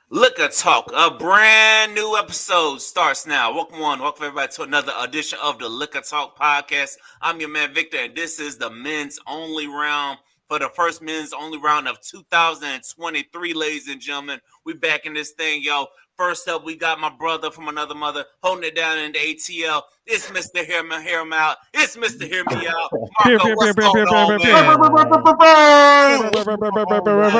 Liquor Talk, a brand new episode starts now. Welcome everybody to another edition of the Liquor Talk podcast. I'm your man Victor, and this is the men's only round for the first men's only round of 2023, ladies and gentlemen. We back in this thing, yo. First up, we got my brother from another mother holding it down in the ATL. It's Mr. Hear Me Out. It's Mr. Hear Me Out. Marco, what's going on,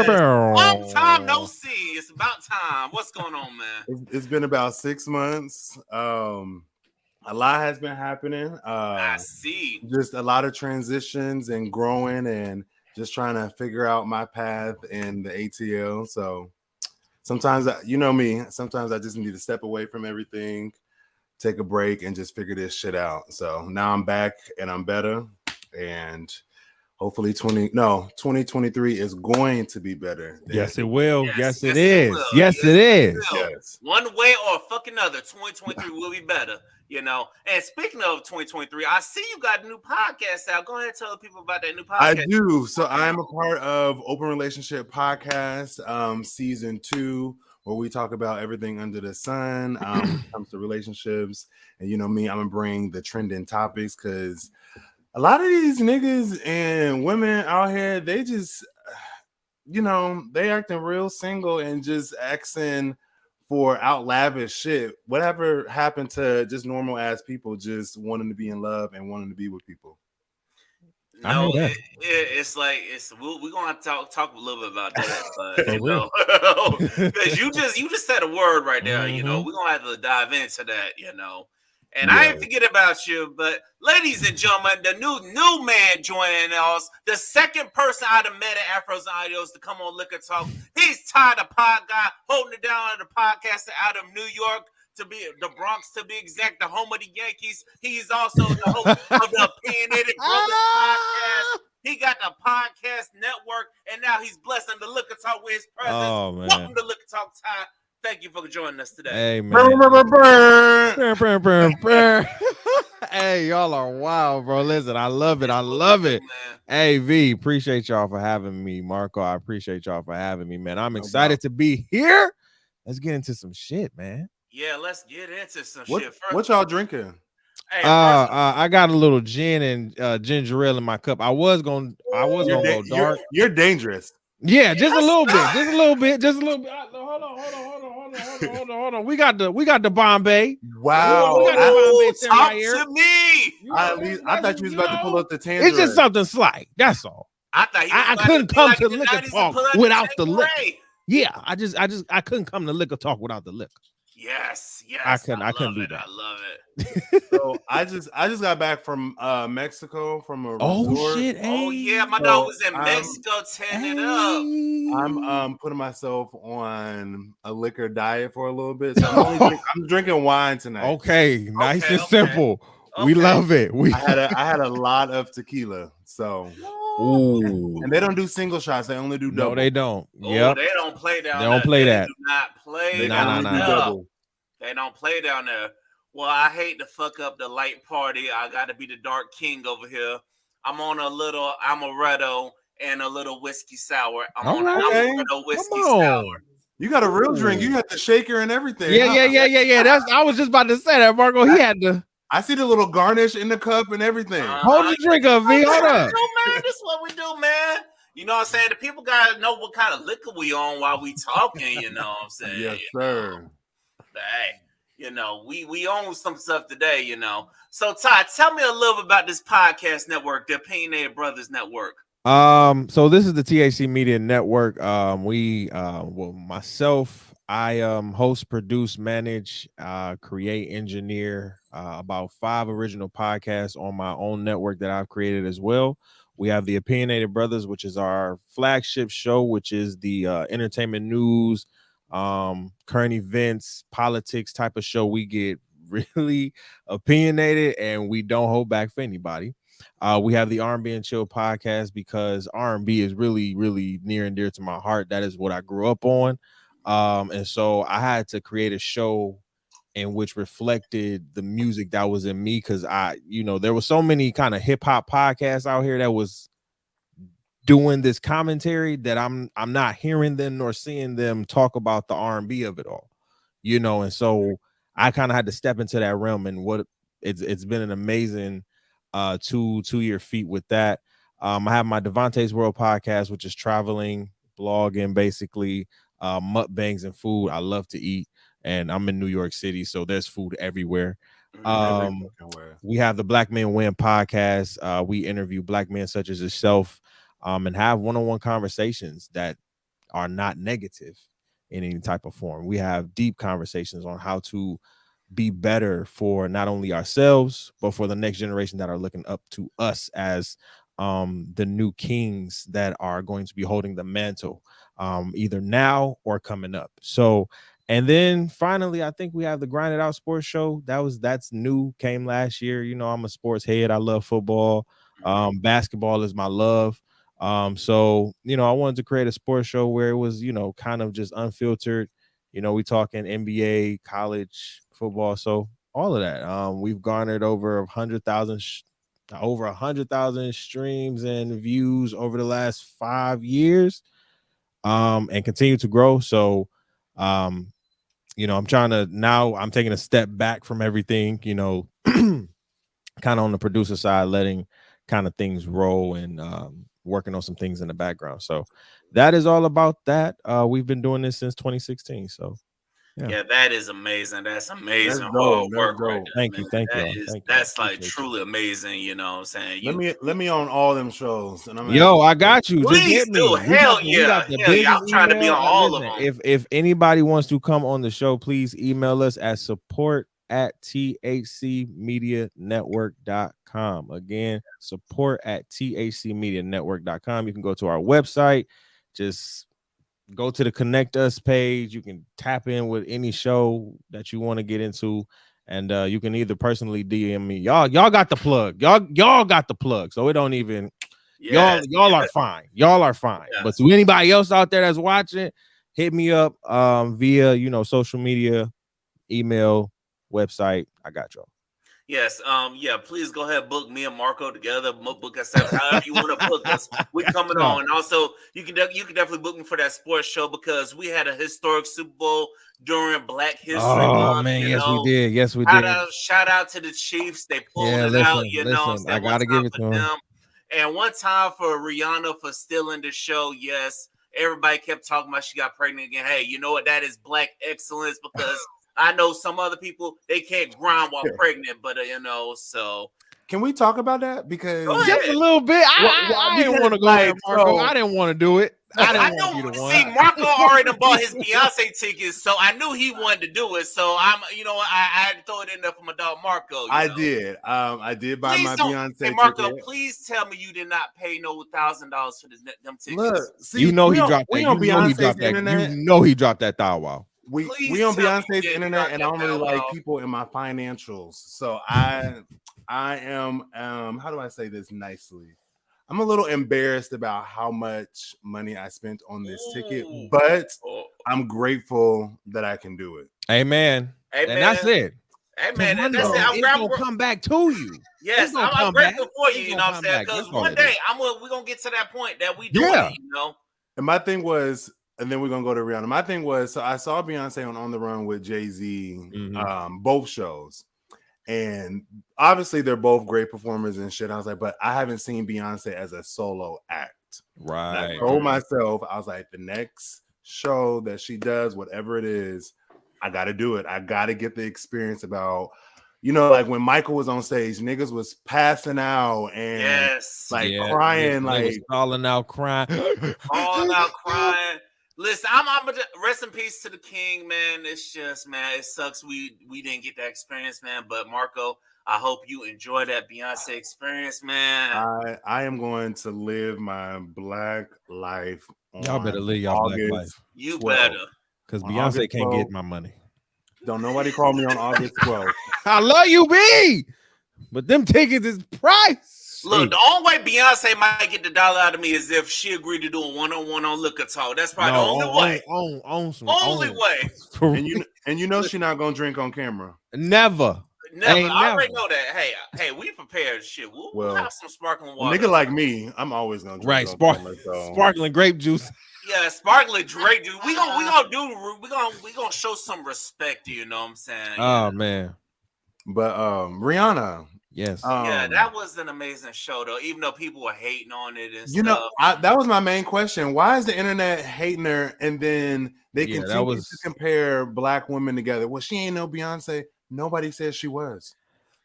man? Long time no see. It's about time. What's going on, man? It's been about 6 months. A lot has been happening. I see. Just a lot of transitions and growing and just trying to figure out my path in the ATL. So sometimes, you know me, sometimes I just need to step away from everything, take a break, and just figure this shit out. So now I'm back and I'm better. And hopefully 2023 is going to be better. Yes, it will. Yes, it it is. will. Yes, it is. Yes. One way or fucking another, 2023 will be better, you know. And speaking of 2023, I see you got a new podcast out. Go ahead and tell the people about that new podcast. I do. So I'm a part of Open Relationship Podcast, season 2, where we talk about everything under the sun when it comes to relationships. And you know me, I'm gonna bring the trending topics because a lot of these niggas and women out here, they just, they acting real single and just asking for out lavish shit. Whatever happened to just normal ass people just wanting to be in love and wanting to be with people? No, it's like we're gonna have to talk a little bit about that, but because you just said a word right there. You know, we're gonna have to dive into that. And I ain't forget about you, but ladies and gentlemen, the new man joining us, the second person out of Meta Afros and Audios to come on Liquor Talk. He's Ty, the pod guy, holding it down on the podcaster out of New York, to be the Bronx, to be exact, the home of the Yankees. He's also the host of the Opinionated Brothers podcast. He got the podcast network, and now he's blessing the Liquor Talk with his presence. Oh, man. Welcome to Liquor Talk, Ty. Thank you for joining us today. Hey, man. Hey, y'all are wild, bro. Listen, I love it. I love it. Hey, V, appreciate y'all for having me. Marco, I appreciate y'all for having me, man. I'm excited to be here. Let's get into some shit, man. Yeah, let's get into some shit. First, what y'all drinking? Hey, I got a little gin and ginger ale in my cup. I was gonna go dark. You're dangerous. Yeah, just a little bit. Hold on. We got the Bombay. Wow. We got the Bombay talk to me. I thought you was about to pull up the Tangerine. It's just something slight. That's all. I thought I couldn't come to Liquor Talk without the liquor. Yeah, I couldn't come to Liquor Talk without the liquor. Yes. I couldn't do that. I love it. So I just got back from Mexico from a resort. Shit! Oh yeah, my dog was in Mexico tearing it up. I'm putting myself on a liquor diet for a little bit. So I'm drinking wine tonight. Okay, nice and simple. We love it. I had a lot of tequila. So and they don't do single shots. They only do double. No, they don't. Yeah, they don't play down. They don't play that. Do not play. No. They don't play down there. Well, I hate to fuck up the light party. I got to be the dark king over here. I'm on a little amaretto and a little whiskey sour. I'm on amaretto whiskey sour. You got a real drink. You got the shaker and everything. Yeah. I was just about to say that, Marco. He had to. I see the little garnish in the cup and everything. Hold your drink up, V. Hold up. Man, this is what we do, man. You know what I'm saying? The people gotta know what kind of liquor we on while we talking. You know what I'm saying? Yes, sir. Hey, we own some stuff today. So Ty, tell me a little bit about this podcast network, the Opinionated Brothers Network. So this is the THC Media Network. Myself, I host, produce, manage, create, engineer about 5 original podcasts on my own network that I've created as well. We have the Opinionated Brothers, which is our flagship show, which is the entertainment news, current events, politics type of show. We get really opinionated and we don't hold back for anybody. We have the R&B and Chill podcast because R&B is really, really near and dear to my heart. That is what I grew up on. And so I had to create a show in which reflected the music that was in me, because there was so many kind of hip hop podcasts out here that was doing this commentary that I'm not hearing them nor seeing them talk about the R&B of it all, you know. And so I kind of had to step into that realm, and what it's been an amazing 2-year feat with that. I have my Devontae's World podcast, which is traveling, blogging, basically mukbangs and food. I love to eat, and I'm in New York City, so there's food everywhere. We have the Black Men Win podcast. We interview black men such as yourself, and have one-on-one conversations that are not negative in any type of form. We have deep conversations on how to be better for not only ourselves, but for the next generation that are looking up to us as the new kings that are going to be holding the mantle, either now or coming up. So, and then finally, I think we have the Grind It Out Sports Show. That's new, came last year. You know, I'm a sports head. I love football. Basketball is my love. So, you know, I wanted to create a sports show where it was, you know, kind of just unfiltered. You know, we talking NBA, college football, so all of that. We've garnered over 100,000 streams and views over the last 5 years, and continue to grow. So, you know, I'm taking a step back from everything, you know, kind of on the producer side, letting kind of things roll and working on some things in the background. So that is all about that. We've been doing this since 2016. So yeah, that is amazing. That's amazing hard work right there. Thank you. That's like truly amazing, you know what I'm saying? Let me on all them shows. And I got you. Please just hit me. Hell yeah. I'm trying to be on all of them. If anybody wants to come on the show, please email us at support@thcmedianetwork.com. Again, support@thcmedianetwork.com. You can go to our website, just go to the Connect Us page. You can tap in with any show that you want to get into, and you can either personally DM me. Y'all got the plug. Y'all got the plug. So it don't even. Y'all are fine. Y'all are fine. Yes. But to anybody else out there that's watching, hit me up via, you know, social media, email, website. I got y'all. Yes, please go ahead, book me and Marco together. Book us out, however you want to book us. We're coming on. And also, you can definitely book me for that sports show, because we had a historic Super Bowl during Black History Month. Man, we did. Yes, we did. Shout out to the Chiefs. They pulled it out. You know, I gotta give it to them. And one time for Rihanna for stealing the show. Yes, everybody kept talking about she got pregnant again. Hey, you know what? That is Black excellence, because I know some other people, they can't grind while pregnant, but you know, so. Can we talk about that? Because just a little bit. I didn't want to go there, Marco. I didn't want to do it. I didn't want you to see, Marco already bought his Beyonce tickets, so I knew he wanted to do it. So I had to throw it in there for my dog Marco. I did buy my Beyonce ticket. Marco, please tell me you did not pay no $1,000 for them tickets. Look, see, you know he dropped that. You know he dropped that thou wow. We on Beyonce's internet, and I don't really like people in my financials. So I am how do I say this nicely? I'm a little embarrassed about how much money I spent on this ticket, but I'm grateful that I can do it. Amen. And that's it. Amen. And that's it. It's gonna come back to you. Yes, I'm grateful for you. You know what I'm saying? Because one day we're gonna get to that point that we do it. You know. And my thing was. And then we're gonna go to Rihanna. My thing was, so I saw Beyonce on the Run with Jay-Z, both shows, and obviously they're both great performers and shit. I was like, but I haven't seen Beyonce as a solo act. Right. And I told myself, I was like, the next show that she does, whatever it is, I got to do it. I got to get the experience about. You know, like when Michael was on stage, niggas was passing out and crying, like falling out crying. Listen, I'm rest in peace to the king, man. It's just, man, it sucks we didn't get that experience, man. But Marco, I hope you enjoy that Beyonce experience, man. I am going to live my Black life. Y'all better live y'all Black life. You better, because Beyonce can't get my money. Don't nobody call me on August 12th. I love you, B, but them tickets is price. Look, the only way Beyonce might get the dollar out of me is if she agreed to do a one-on-one on Liquor Talk. That's probably the only way. Only way. And you know she's not gonna drink on camera. Never. Never. I already know that. Hey, we prepared shit. We'll have some sparkling water. Nigga like me, I'm always gonna drink sparkling grape juice. Yeah, sparkling grape juice. We gonna show some respect. You know what I'm saying? Oh man. But Rihanna. Yes. Yeah, that was an amazing show though. Even though people were hating on it and stuff. That was my main question. Why is the internet hating her? And then they continue to compare black women together. Well, she ain't no Beyonce. Nobody says she was.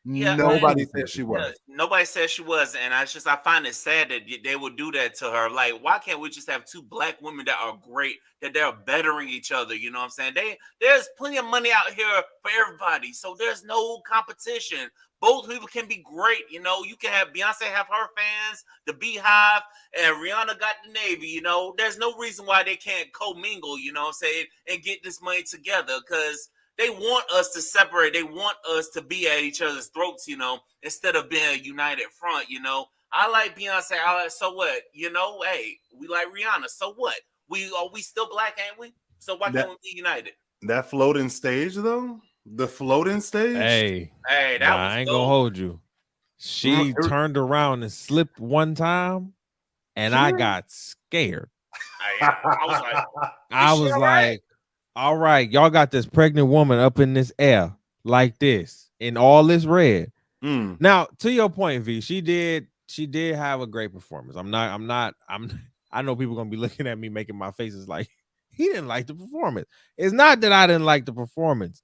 Yeah, nobody said she was. Nobody said she was, and I find it sad that they would do that to her. Like, why can't we just have two black women that are great, that they're bettering each other? You know what I'm saying? There's plenty of money out here for everybody, so there's no competition. Both people can be great. You know, you can have Beyonce have her fans, the Beehive, and Rihanna got the Navy. You know, there's no reason why they can't commingle. You know what I'm saying, and get this money together because they want us to separate. They want us to be at each other's throats, you know, instead of being a united front, you know. I like Beyonce. So what? You know, hey, we like Rihanna. So what? We still black, ain't we? So why can't we be united? That floating stage, though? The floating stage? Hey, that was I ain't gonna hold you. She turned around and slipped one time, and I got scared. I was like, all right, y'all got this pregnant woman up in this air like this in all this red. Now, to your point, V, she did have a great performance. I know people gonna be looking at me making my faces like he didn't like the performance. It's not that I didn't like the performance.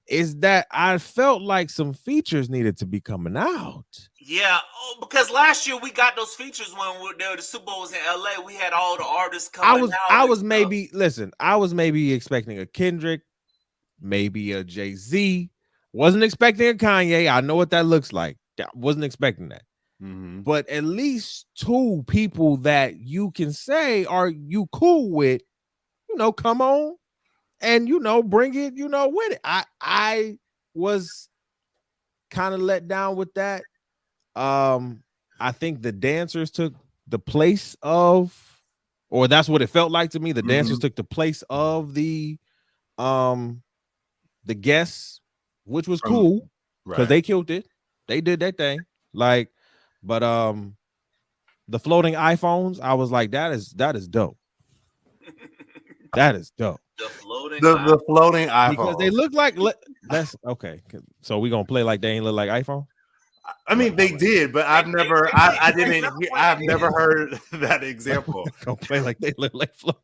It's that I felt like some features needed to be coming out. Yeah, because last year we got those features when the Super Bowl was in LA. We had all the artists coming out. I was maybe expecting a Kendrick, maybe a Jay-Z. Wasn't expecting a Kanye. I know what that looks like. Wasn't expecting that. But at least two people that you can say are you cool with, you know, come on and, you know, bring it, you know, with it. I was kind of let down with that. I think the dancers took the place of, or that's what it felt like to me. The dancers took the place of the guests, which was cool because they killed it. They did that thing. Like, but the floating iPhones, I was like, that is dope. That is dope. The floating iPhone, because they look like that's okay. So we gonna play like they ain't look like iPhone. I mean, they did, but I've never heard that example. Don't play like they look like float.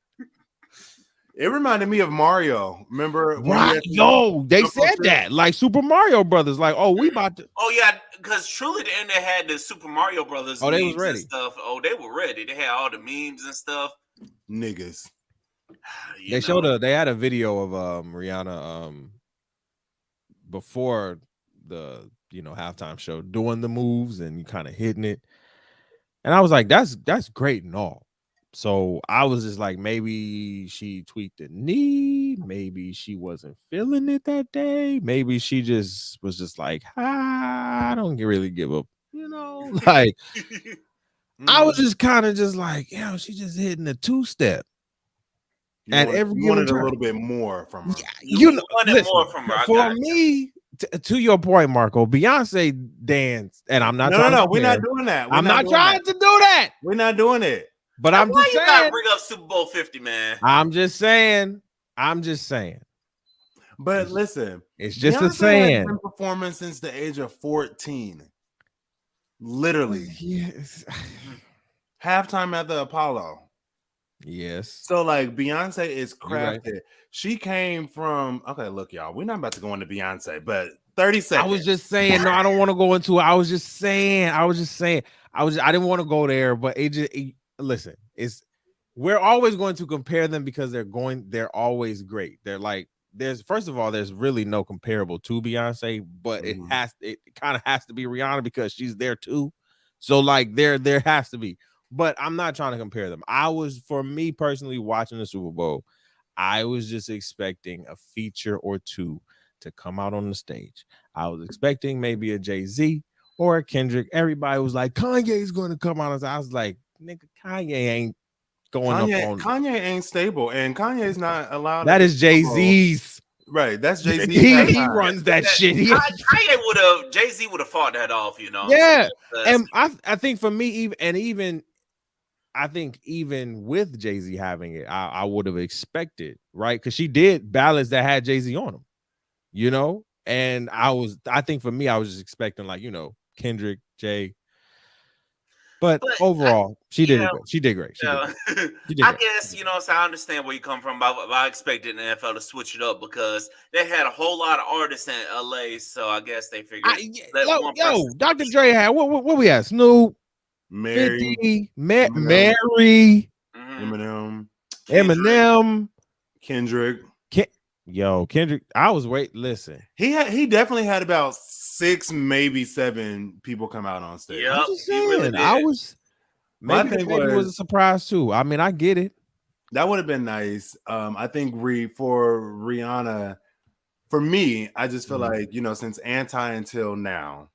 It reminded me of Mario. Remember? Right. Yo, they said that like Super Mario Brothers. Like, oh, we about to. Oh yeah, because truly the internet had the Super Mario Brothers. Oh, they was ready. Stuff. Oh, they were ready. They had all the memes and stuff. Niggas. They had a video of Rihanna before the halftime show doing the moves and kind of hitting it, and I was like, that's great and all. So I was just like, maybe she tweaked the knee, maybe she wasn't feeling it that day, maybe she just was just like, I don't really give up, like I was just kind of just like, she just hitting a two-step. And you wanted a little bit more from her. You wanted more from her. For me, to your point, Marco, Beyonce danced, and I'm not. No, we're not doing that. I'm not trying to do that. We're not doing it. But I'm just saying. Why you gotta bring up Super Bowl 50, man? I'm just saying. But listen, it's just Beyonce a saying. Has been performing since the age of 14. Literally. Yes. Halftime at the Apollo. Yes. So like Beyonce is crafted. Right. She came from look, y'all, we're not about to go into Beyonce, but 30 seconds. I was just saying, no, I don't want to go into it. I didn't want to go there, but listen, we're always going to compare them because they're always great. They're like, first of all, there's really no comparable to Beyonce, but it kind of has to be Rihanna because she's there too. So like there has to be. But I'm not trying to compare them. For me personally, watching the Super Bowl, I was just expecting a feature or two to come out on the stage. I was expecting maybe a Jay-Z or a Kendrick. Everybody was like, Kanye's going to come out. I was like, nigga, Kanye ain't going up on. Kanye ain't stable, and Kanye's not allowed. That is Jay-Z's. Right, that's Jay-Z. He runs that shit. Jay-Z would have fought that off, you know. Yeah, and I think for me, even with Jay-Z having it, I would have expected, right? Because she did ballads that had Jay-Z on them, you know. And I think for me, I was just expecting like, you know, Kendrick, Jay. But overall, she did great. She did great. I guess, you know, so I understand where you come from. I expected the NFL to switch it up because they had a whole lot of artists in LA. So I guess they figured. Dr. Dre had what we had? Snoop, Mary, 50, Mary, Eminem, Kendrick. Kendrick. I was listen. He definitely had about 6, maybe 7 people come out on stage. Yeah, really I was. Maybe it was a surprise too. I mean, I get it. That would have been nice. I think for Rihanna, for me, I just feel like, you know, since Anti until now,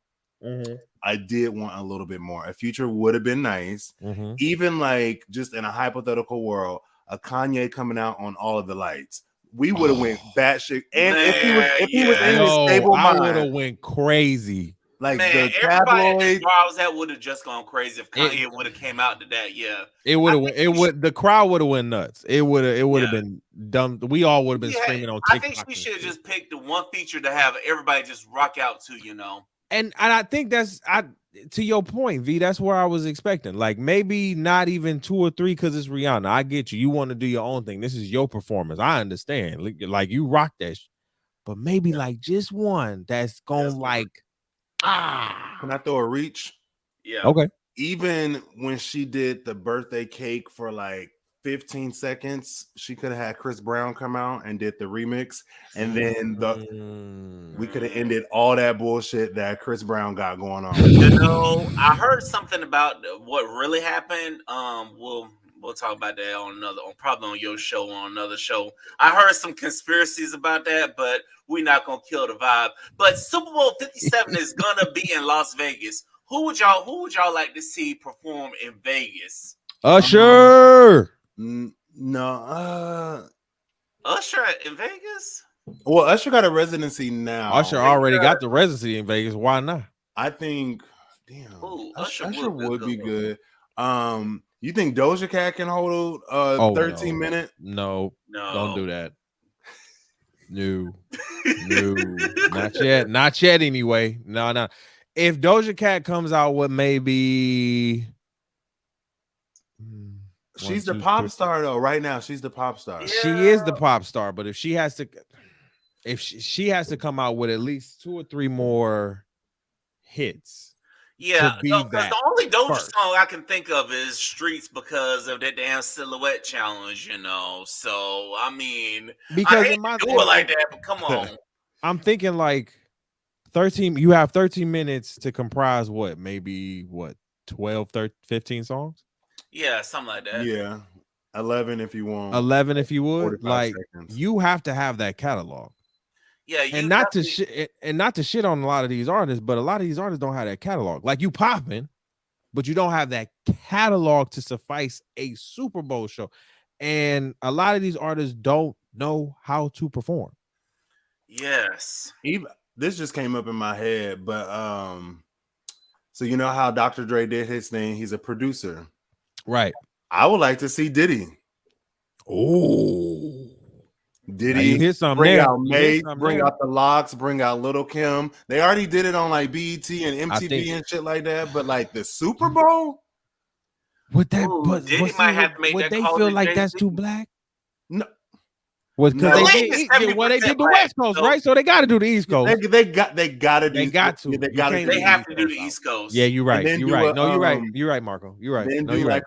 I did want a little bit more. A Future would have been nice. Even like just in a hypothetical world, a Kanye coming out on All of the Lights. We would have went batshit. And if he was in his stable mind, I would have went crazy. Like the tabloid, where I was at would have just gone crazy if Kanye would have came out to that. Yeah, it would have. The crowd would have went nuts. It would have been dumb. We all would have been screaming on TikTok. I think we should have just picked the one feature to have everybody just rock out to, you know. And I think to your point, V. That's where I was expecting. Like maybe not even 2 or 3 because it's Rihanna. I get you. You want to do your own thing. This is your performance. I understand. Like you rock that, but maybe like just one that's going like. Can I throw a reach? Yeah. Okay. Even when she did the birthday cake for like 15 seconds, she could have had Chris Brown come out and did the remix, and then we could have ended all that bullshit that Chris Brown got going on. You know, I heard something about what really happened. We'll talk about that probably on your show, on another show. I heard some conspiracies about that, but we're not gonna kill the vibe. But Super Bowl 57 is gonna be in Las Vegas. Who would y'all like to see perform in Vegas? Usher. No. Usher in Vegas? Well, Usher got a residency now. Usher already got the residency in Vegas. Why not? I think, Usher would be good. You think Doja Cat can hold a 13-minute? No, don't do that. No, not yet. Anyway, no. If Doja Cat comes out with maybe, she's the pop star though. Right now, she's the pop star. Yeah. She is the pop star, but if she has to come out with at least 2 or 3 more hits. Yeah, the only Doja song I can think of is Streets because of that damn silhouette challenge, you know. So I mean, because I hate to do it like that, but come on. I'm thinking like 13. You have 13 minutes to comprise maybe 12, 13, 15 songs. Yeah, something like that. Yeah, 11 if you want. 11 if you would. Like seconds. You have to have that catalog. Yeah, and not to shit on a lot of these artists, but a lot of these artists don't have that catalog. Like you popping, but you don't have that catalog to suffice a Super Bowl show. And a lot of these artists don't know how to perform. Yes. This just came up in my head, but so you know how Dr. Dre did his thing, he's a producer. Right. I would like to see Diddy. Oh. Diddy bring out Mace, bring out the Locks, bring out Lil' Kim. They already did it on like BET and MTV and shit like that. But like the Super Bowl, would that? Diddy might have to make would that they call feel like that's too black? No. Because they did the West Coast, right? So they got to do the East Coast. They have to do the East Coast. Yeah, you're right. You're right. No, you're right. You're right, Marco. You're right. Then do you're right.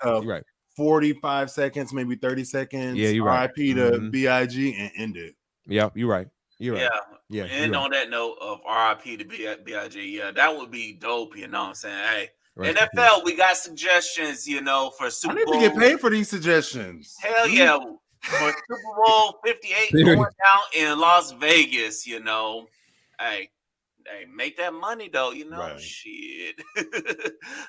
45 seconds, maybe 30 seconds. Yeah, you're right. RIP to B.I.G. and end it. Yeah, you're right. You're right. Yeah. And on that note of RIP to B.I.G., yeah, that would be dope. You know what I'm saying? Hey, NFL, we got suggestions, you know, for Super Bowl. I need to get paid for these suggestions. Hell yeah. For Super Bowl 58 going down in Las Vegas, you know. Hey, hey, make that money though, Right. shit.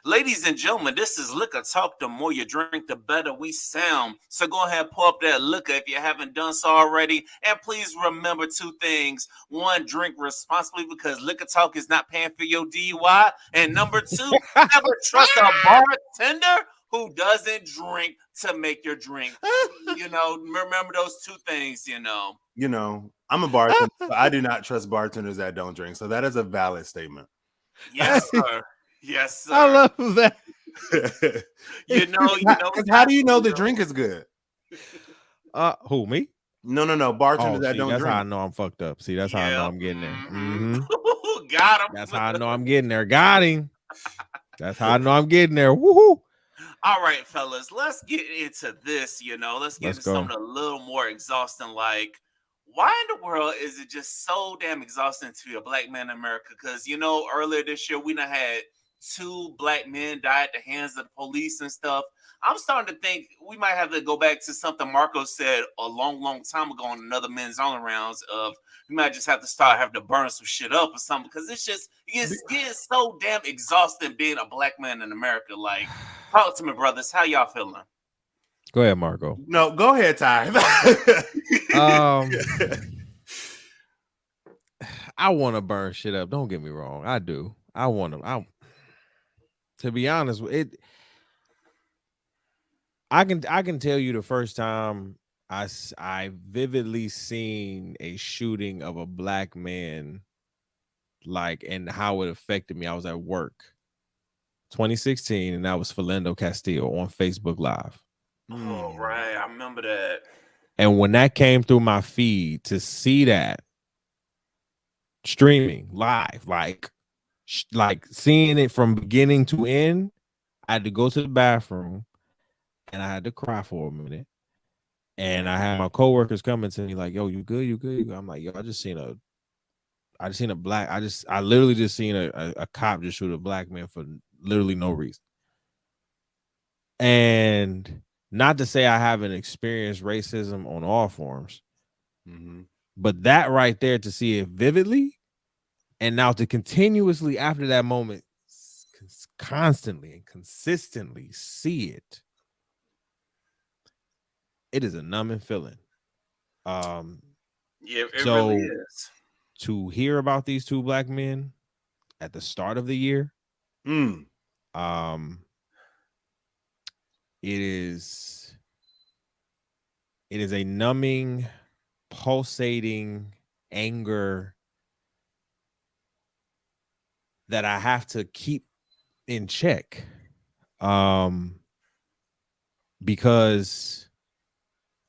Ladies and gentlemen, this is Liquor Talk. The more you drink, the better we sound. So go ahead, pull up that liquor if you haven't done so already. And please remember 2 things. 1, drink responsibly because Liquor Talk is not paying for your DUI. And number 2, never trust a bartender who doesn't drink to make your drink. Remember those 2 things, I'm a bartender, but I do not trust bartenders that don't drink. So that is a valid statement. Yes, sir. Yes, sir. I love that. How do you know the drink is good? Who, me? No. Bartenders that don't that's drink. how I know I'm fucked up. See, that's how I know I'm getting there. Mm-hmm. Got him. That's how I know I'm getting there. Got him. That's how I know I'm getting there. Woohoo! All right, fellas, let's get into this. Let's get into something a little more exhausting. Like, why in the world is it just so damn exhausting to be a black man in America? Because earlier this year we done had 2 black men die at the hands of the police and stuff. I'm starting to think we might have to go back to something Marco said a long time ago on another Men's Only Rounds of we might just have to having to burn some shit up or something because it's getting so damn exhausting being a black man in America. Like, talk to me, brothers. How y'all feeling? Go ahead, Marco. No, go ahead, Ty. I want to burn shit up. Don't get me wrong. I do. I want to. To be honest, I can tell you the first time I vividly seen a shooting of a black man, like, and how it affected me. I was at work, 2016, and that was Philando Castillo on Facebook Live. Oh, right. I remember that. And when that came through my feed, to see that streaming live, like seeing it from beginning to end, I had to go to the bathroom and I had to cry for a minute. And I had my coworkers coming to me like, "Yo, you good? You good?" I'm like, "Yo, I just seen a black. I literally just seen a cop just shoot a black man for literally no reason." And not to say I haven't experienced racism on all forms, but that right there, to see it vividly, and now to continuously after that moment, constantly and consistently see it. It is a numbing feeling. Yeah, it really is. To hear about these 2 black men at the start of the year, it is a numbing, pulsating anger that I have to keep in check, because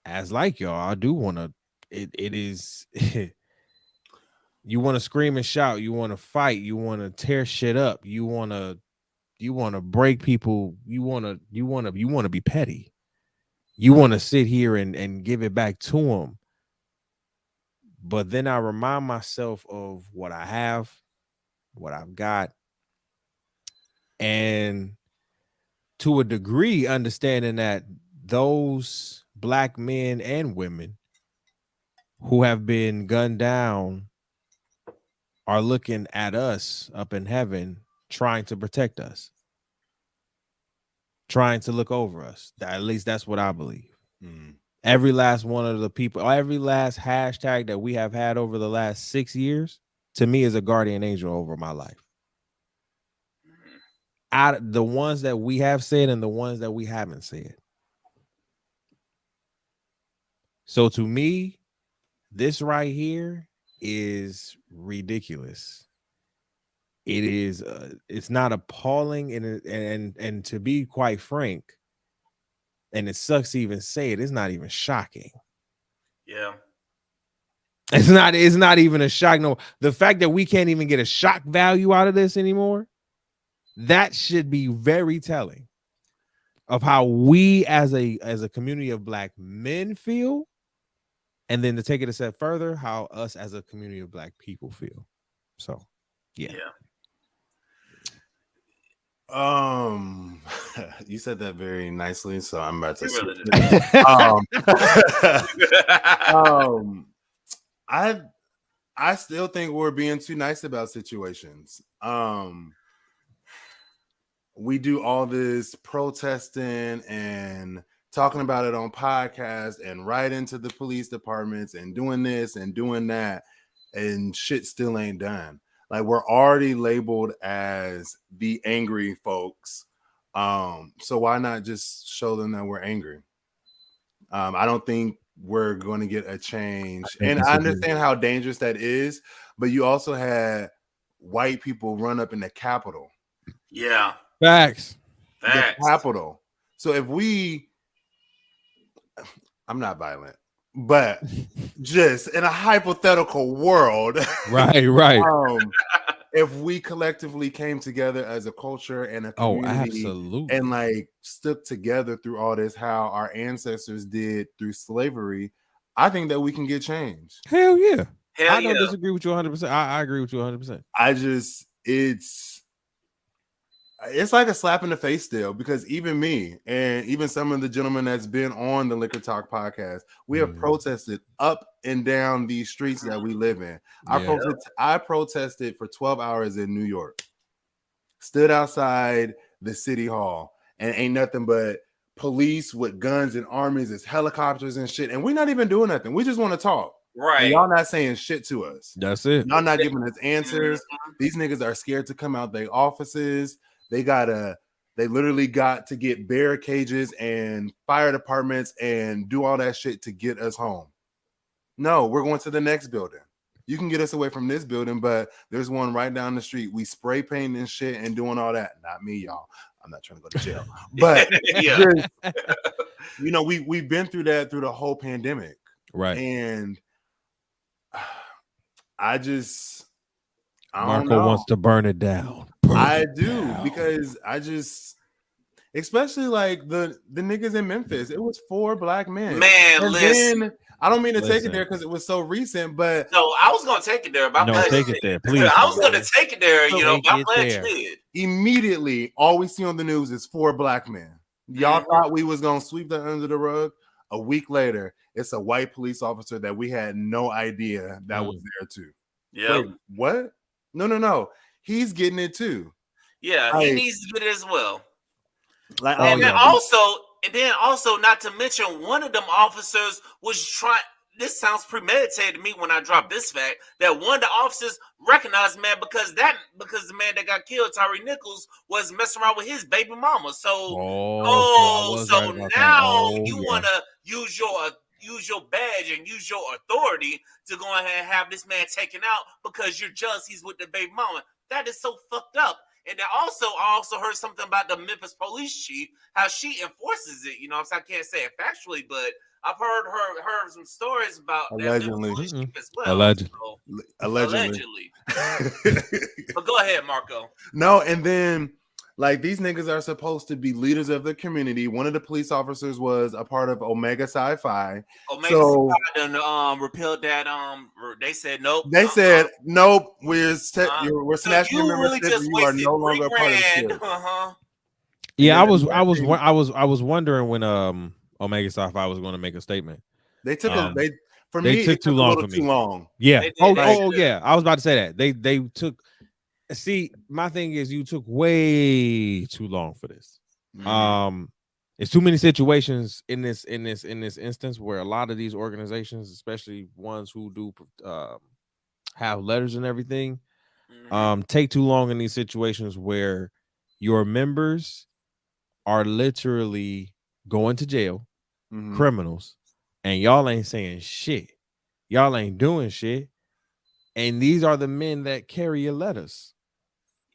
as like y'all, I do want to. It is. You want to scream and shout. You want to fight. You want to tear shit up. You want to break people. You want to be petty. You want to sit here and give it back to them. But then I remind myself of what I have, what I've got, and to a degree, understanding that those black men and women who have been gunned down are looking at us up in heaven, trying to protect us, trying to look over us. At least that's what I believe. Every last one of the people, every last hashtag that we have had over the last 6 years, to me, is a guardian angel over my life. Out of the ones that we have said and the ones that we haven't said. So to me, this right here is ridiculous. It is. It's not appalling, and to be quite frank, and it sucks to even say it, it's not even shocking. Yeah. It's not even a shock. No, the fact that we can't even get a shock value out of this anymore, that should be very telling of how we as a community of black men feel. And then to take it a step further, how us as a community of black people feel. So, yeah. You said that very nicely, so I'm about to. I still think we're being too nice about situations. We do all this protesting and talking about it on podcasts and writing to the police departments and doing this and doing that, and shit still ain't done. Like, we're already labeled as the angry folks. So why not just show them that we're angry? I don't think we're going to get a change. And I understand how dangerous that is, but you also had white people run up in the Capitol. Yeah. Facts. The Capitol. So if I'm not violent, but just in a hypothetical world, right. If we collectively came together as a culture and a community, absolutely, and like stuck together through all this, how our ancestors did through slavery, I think that we can get change. Hell yeah. I don't disagree with you 100%. I agree with you 100%. It's like a slap in the face still, because even me and even some of the gentlemen that's been on the Liquor Talk podcast, we have protested up and down these streets that we live in. I protested for 12 hours in New York, stood outside the city hall, and ain't nothing but police with guns and armies, it's helicopters and shit, and we're not even doing nothing. We just want to talk. Right. And y'all not saying shit to us. That's it. Y'all not giving us answers. These niggas are scared to come out their offices. They literally got to get barricades and fire departments and do all that shit to get us home. No, we're going to the next building. You can get us away from this building, but there's one right down the street. We spray painting and shit and doing all that. Not me, y'all. I'm not trying to go to jail. But we've been through that through the whole pandemic. Right. And Marco wants to burn it down. I do, because especially like the niggas in Memphis, it was 4 black men. Man, and listen. Then, I don't mean to take it there because it was so recent, but no, I was gonna take it there. But take it there, please. I was gonna take it there. I'm glad you did. Immediately, all we see on the news is 4 black men. Y'all thought we was gonna sweep that under the rug. A week later, it's a white police officer that we had no idea that was there too. Yeah. Wait, what? No. He's getting it too. Yeah, he needs to get it as well. And then also, not to mention, one of them officers was trying. This sounds premeditated to me when I drop this fact that one of the officers recognized man because the man that got killed, Tyree Nichols, was messing around with his baby mama. So, now you want to use your badge and use your authority to go ahead and have this man taken out because you're jealous he's with the baby mama. That is so fucked up. And then I also heard something about the Memphis police chief, how she enforces it. So I can't say it factually, but I've heard some stories about allegedly. That police chief as well. Allegedly. But go ahead, Marco. No, and then like these niggas are supposed to be leaders of the community. One of the police officers was a part of Omega Psi Phi. Psi and repealed that. They said nope. They said nope. We're snatching your membership. You are no longer a part of the Yeah, I was wondering when Omega Psi Phi was going to make a statement. They took it too long. Yeah. Yeah. I was about to say that they took. See, my thing is you took way too long for this. It's too many situations in this instance where a lot of these organizations, especially ones who do have letters and everything, take too long in these situations where your members are literally going to jail, criminals, and y'all ain't saying shit. Y'all ain't doing shit. And these are the men that carry your letters.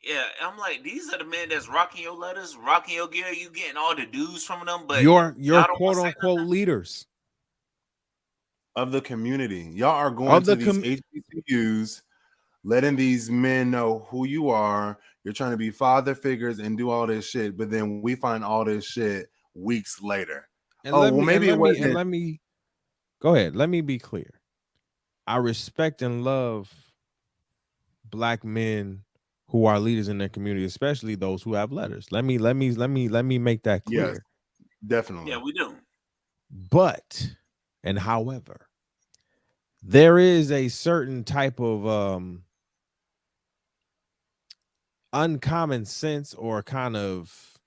Yeah, I'm like, these are the men that's rocking your letters, rocking your gear. You getting all the dues from them, but your quote unquote leaders of the community. Y'all are going to these HBCUs, letting these men know who you are. You're trying to be father figures and do all this shit, but then we find all this shit weeks later. Let me go ahead. Let me be clear. I respect and love black men who are leaders in their community, especially those who have letters. Let me make that clear. Yes, definitely. Yeah, we do. But, and however, there is a certain type of uncommon sense or kind of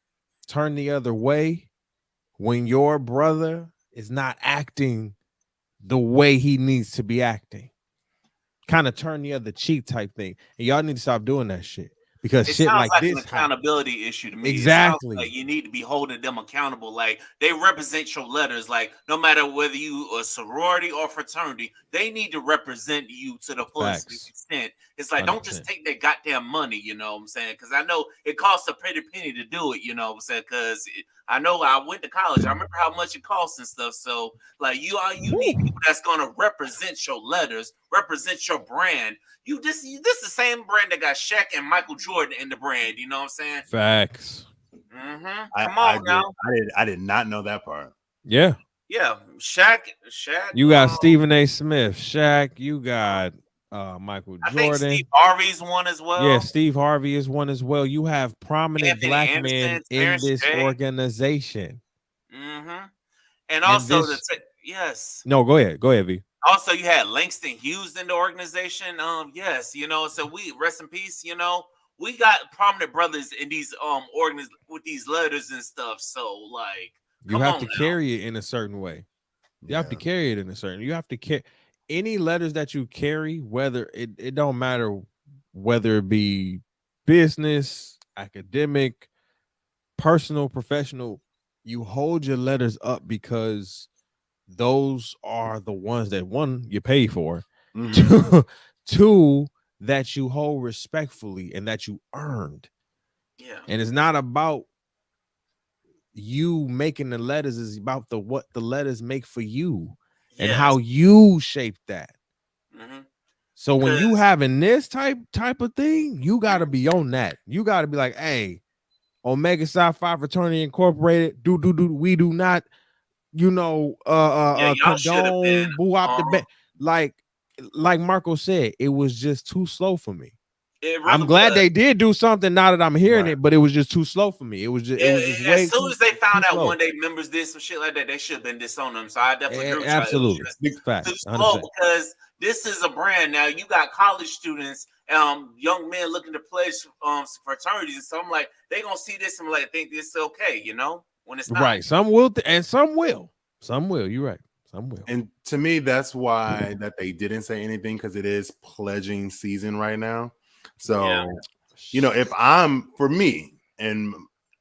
turn the other way when your brother is not acting the way he needs to be acting. Kind of turn the other cheek type thing. And y'all need to stop doing that shit. Because it shit sounds like this an accountability issue to me. Exactly. It sounds like you need to be holding them accountable. Like they represent your letters. Like no matter whether you a sorority or fraternity, they need to represent you to the fullest extent. It's like 100%. Don't just take their goddamn money. You know what I'm saying? Because I know it costs a pretty penny to do it. You know what I'm saying? Because I know I went to college. I remember how much it costs and stuff. So like you need people that's gonna represent your letters, represent your brand. This the same brand that got Shaq and Michael Jordan in the brand. You know what I'm saying? Facts. Mm-hmm. Come on now. I did not know that part. Yeah. Yeah. Shaq. You got Stephen A. Smith, Shaq. You got Michael Jordan. I think Steve Harvey's one as well. Yeah, Steve Harvey is one as well. You have prominent Anthony black men in this organization. Mm-hmm. And also yes. No, go ahead. Go ahead, V. Also, you had Langston Hughes in the organization. Yes, you know, so we rest in peace, you know. We got prominent brothers in these with these letters and stuff. So like you have to carry it in a certain way. You have to carry it in a certain. You have to carry any letters that you carry, whether it don't matter whether it be business, academic, personal, professional, you hold your letters up because those are the ones that one you pay for, two that you hold respectfully and that you earned. Yeah. And it's not about you making the letters, it's about what the letters make for you and how you shape that. So when you having this type of thing, you got to be on that. You got to be like, hey, Omega Psi Phi Fraternity Incorporated, we do not, you know, condone boo up the bed. Like Marco said, it was just too slow for me. Really I'm glad they did do something now that I'm hearing it, but it was just too slow for me. It was just, way as soon as they found out one day members did some shit like that, they should have been disowning them. So I definitely agree. Absolutely. Too slow because this is a brand. Now you got college students, young men looking to pledge fraternities, and so I'm like, they gonna see this and like think this is okay, you know, when it's not. Right. Some will and some will. Some will. You're right. Some will. And to me, that's why that they didn't say anything, because it is pledging season right now. So, you know, if I'm, for me, in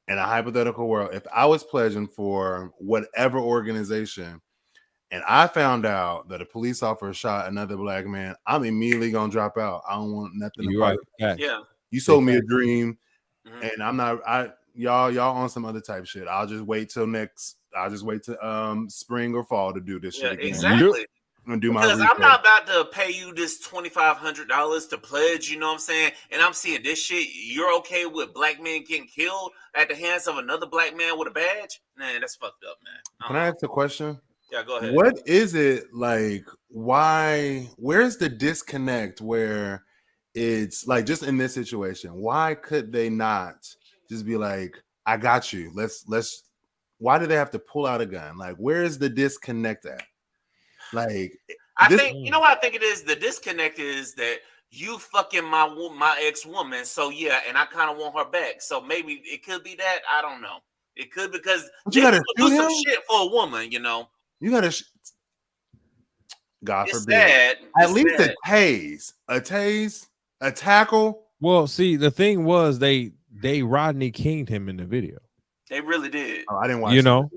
a hypothetical world, if I was pledging for whatever organization and I found out that a police officer shot another black man, I'm immediately going to drop out. I don't want nothing to part. Yeah. You sold me a dream, and I'm not, y'all on some other type shit. I'll just wait till spring or fall to do this shit again. Exactly. Because I'm not about to pay you this $2,500 to pledge, you know what I'm saying? And I'm seeing this shit. You're okay with black men getting killed at the hands of another black man with a badge? Man, that's fucked up, man. Can I ask a question? Yeah, go ahead. What is it like? Where's the disconnect where it's like, just in this situation, why could they not just be like, I got you. Let's why do they have to pull out a gun? Like, where is the disconnect at? Like, I think, you know what I think it is? The disconnect is that you fucking my ex-woman, so yeah, and I kind of want her back. So maybe it could be that. I don't know. It could, because you gotta do some shit for a woman, you know. You gotta, God it's forbid, sad. At least a tase, a tackle. Well, see, the thing was they Rodney King'd him in the video. They really did. Oh, I didn't watch. You know.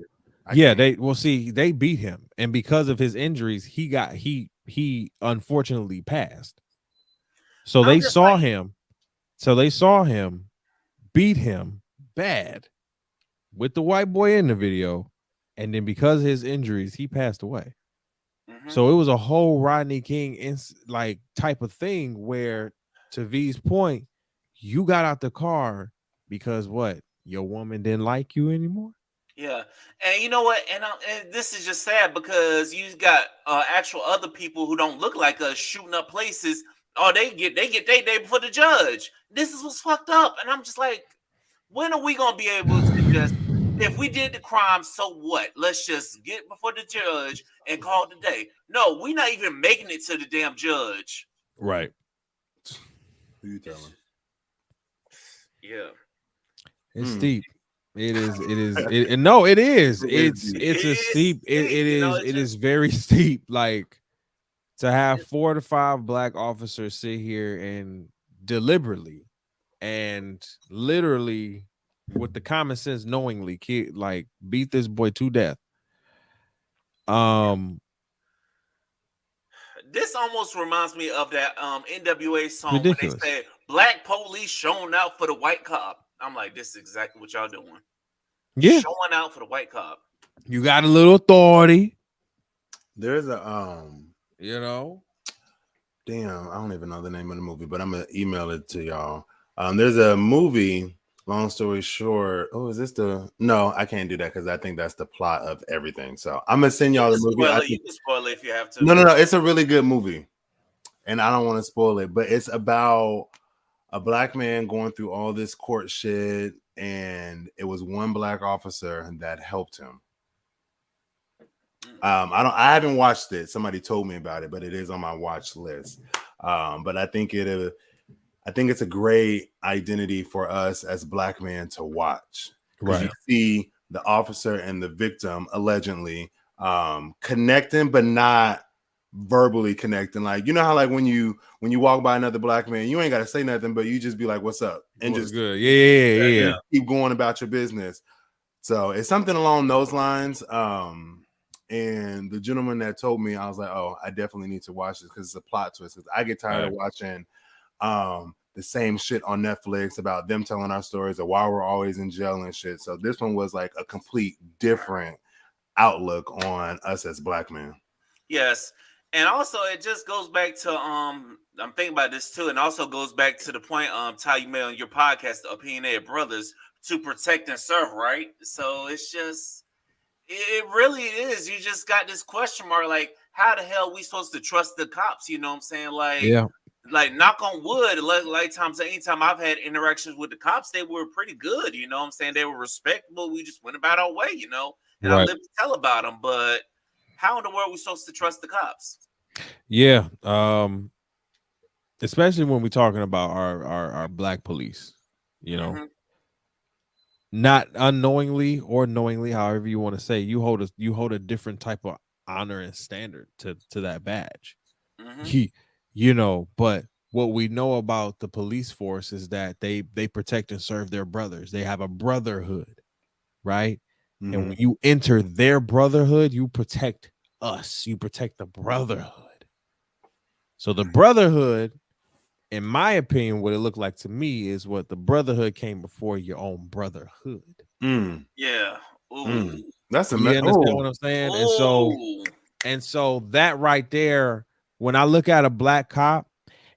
They beat him, and because of his injuries, he unfortunately passed. So they saw him beat him bad with the white boy in the video, and then because of his injuries, he passed away. So it was a whole Rodney King type of thing where, to V's point, you got out the car because what? Your woman didn't like you anymore? Yeah, and you know what? And this is just sad because you got actual other people who don't look like us shooting up places. Oh, they get their day before the judge. This is what's fucked up, and I'm just like, when are we gonna be able to just? if we did the crime, so what? Let's just get before the judge and call it a day. No, we're not even making it to the damn judge. Right. Who you telling? Yeah. It's steep. It is. No, it is. It is very steep. Like, to have 4 to 5 black officers sit here and deliberately and literally with the common sense knowingly beat this boy to death. This almost reminds me of that NWA song ridiculous. When they say black police showing out for the white cop. I'm like, this is exactly what y'all doing. Yeah, showing out for the white cop. You got a little authority. There's a damn, I don't even know the name of the movie, but I'm gonna email it to y'all. There's a movie. Long story short, no, I can't do that because I think that's the plot of everything. So I'm gonna send y'all the movie. You can spoil it if you have to. No, it's a really good movie, and I don't want to spoil it. But it's about a black man going through all this court shit, and it was one black officer that helped him. I haven't watched it. Somebody told me about it, but it is on my watch list. But I think it's a great identity for us as black men to watch. Right. You see the officer and the victim allegedly connecting, but not verbally connecting. Like, you know how like when you walk by another black man, you ain't got to say nothing, but you just be like, "What's up?" and just good. Yeah. Keep going about your business. So it's something along those lines. And the gentleman that told me, I was like, "Oh, I definitely need to watch this because it's a plot twist." Because I get tired of watching the same shit on Netflix about them telling our stories of why we're always in jail and shit. So this one was like a complete different outlook on us as black men. Yes. And also it just goes back to I'm thinking about this too, and also goes back to the point Ty, you made on your podcast, the Opinionated Brothers, to protect and serve, right? So it's just it really is. You just got this question mark, like, how the hell are we supposed to trust the cops? You know what I'm saying? Like, like knock on wood, like anytime I've had interactions with the cops, they were pretty good. You know what I'm saying? They were respectable. We just went about our way, you know, and I live to tell about them. But how in the world are we supposed to trust the cops? Yeah. Especially when we're talking about our black police, you know, not unknowingly or knowingly, however you want to say, you hold a different type of honor and standard to that badge. You know, but what we know about the police force is that they protect and serve their brothers. They have a brotherhood, right? And when you enter their brotherhood, you protect us. You protect the brotherhood. So the brotherhood, in my opinion, what it looked like to me is what the brotherhood came before your own brotherhood. Yeah. That's a you understand what I'm saying? And so that right there, when I look at a black cop,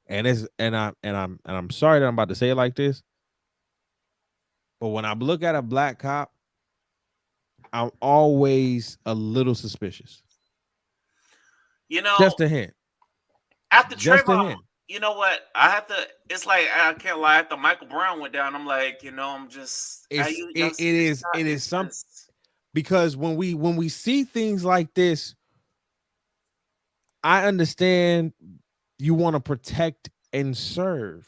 and I'm sorry that I'm about to say it like this, but when I look at a black cop, I'm always a little suspicious. You know, just a hint. After Trayvon, you know what? I have to. It's like I can't lie. After Michael Brown went down, I'm like, you know, I'm just. It is something because when we see things like this, I understand you want to protect and serve,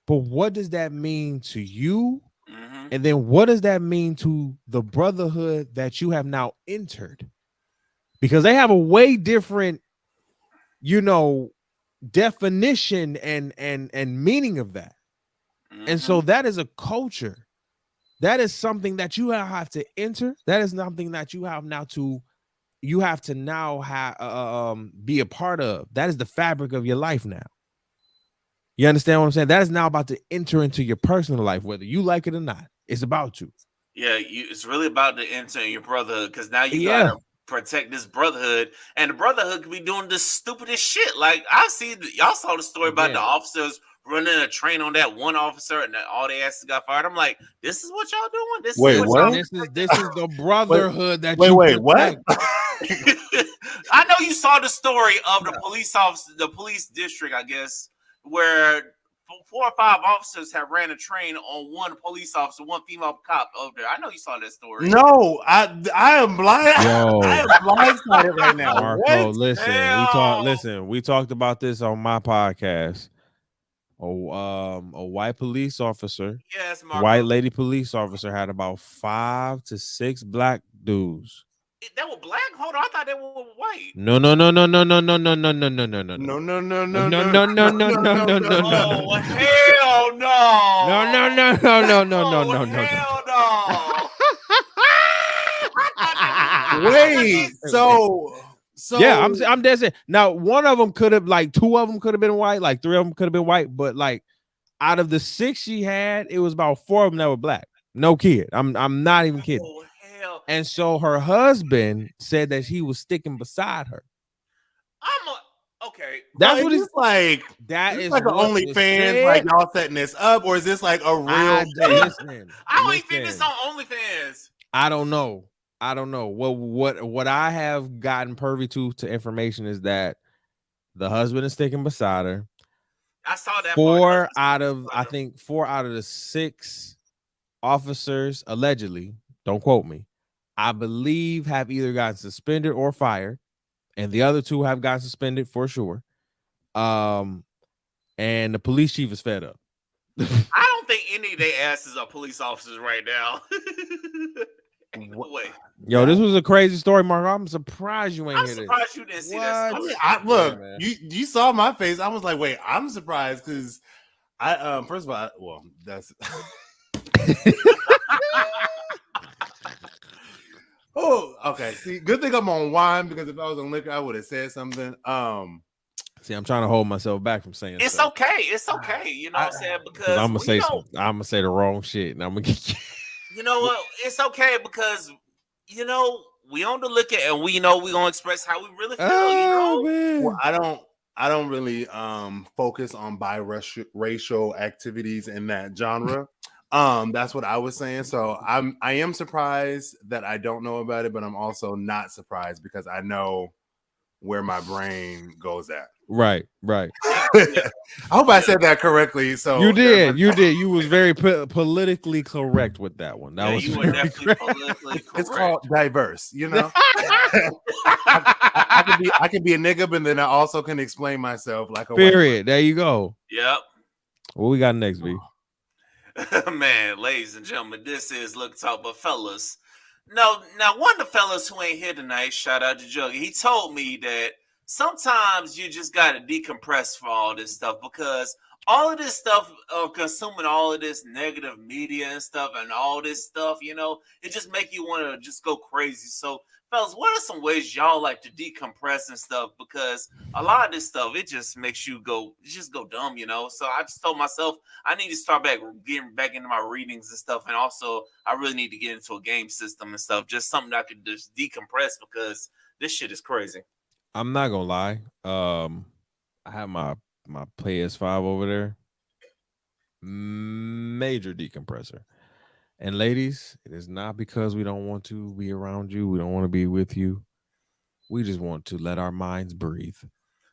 but what does that mean to you? And then what does that mean to the brotherhood that you have now entered? Because they have a way different, you know, definition and meaning of that. And so that is a culture. That is something that you have to enter. That is something that you have now to be a part of. That is the fabric of your life now. You understand what I'm saying? That is now about to enter into your personal life, whether you like it or not. It's about to. Yeah, it's really about to enter in your brotherhood because now you gotta protect this brotherhood, and the brotherhood could be doing the stupidest shit. Like y'all saw the story about the officers running a train on that one officer, and all their asses got fired. I'm like, this is what y'all doing? This is the brotherhood that what? I know you saw the story of the police officer, the police district, I guess, where 4 or 5 officers have ran a train on one police officer, one female cop over there. I know you saw that story. No, I am blind. I am blindsided right now. Marco, listen, we talked about this on my podcast. A white police officer, yes, Marco. white lady police officer had about 5 to 6 black dudes. They were black? Hold on, I thought they were white. No. Oh, hell no. No. Wait, so yeah, I'm dead serious. Now, one of them could have, like, 2 of them could have been white, like 3 of them could have been white, but like out of the 6 she had, it was about 4 of them that were black. No kid. I'm not even kidding. Oh, hell. And so her husband said that he was sticking beside her. Okay. That's what it's like. That is like an OnlyFans, like y'all setting this up, or is this like a real? I don't even think this on OnlyFans. I don't know. What I have gotten privy to information is that the husband is sticking beside her. I saw that. 4 out of the 6 officers allegedly, don't quote me, I believe have either gotten suspended or fired, and the other 2 have gotten suspended for sure. And the police chief is fed up. I don't think any of their asses are police officers right now. No way. Yo, this was a crazy story, Mark. I'm surprised you ain't hear this. I'm surprised you didn't see that story. Look, you saw my face. I was like, wait, I'm surprised because I first of all, that's oh, okay. See, good thing I'm on wine because if I was on liquor, I would have said something. See, I'm trying to hold myself back from saying it's stuff. okay. It's okay. You know what I'm saying? Because I'm gonna say the wrong shit, and I'm gonna get you. You know what? It's okay because we on the liquor and we know we gonna express how we really feel. Well, I don't really focus on biracial activities in that genre. That's what I was saying. So I am surprised that I don't know about it, but I'm also not surprised because I know where my brain goes at. Right. I hope I said that correctly. So you did. You was very politically correct with that one. That was you were definitely politically correct. It's called diverse, I can be a nigga, but then I also can explain myself like a period. There you go. Yep. What we got next, V? Man, ladies and gentlemen, this is Look Talk, but fellas. Now one of the fellas who ain't here tonight, shout out to Juggy, he told me that sometimes you just got to decompress for all this stuff because all of this stuff, consuming all of this negative media and stuff and all this stuff, it just make you want to just go crazy. So, fellas, what are some ways y'all like to decompress and stuff? Because a lot of this stuff, it just makes you go dumb, So I just told myself I need to start getting back into my readings and stuff. And also, I really need to get into a game system and stuff. Just something I could just decompress because this shit is crazy. I'm not gonna lie. I have my PS5 over there. Major decompressor. And ladies, it is not because we don't want to be around you. We don't want to be with you. We just want to let our minds breathe.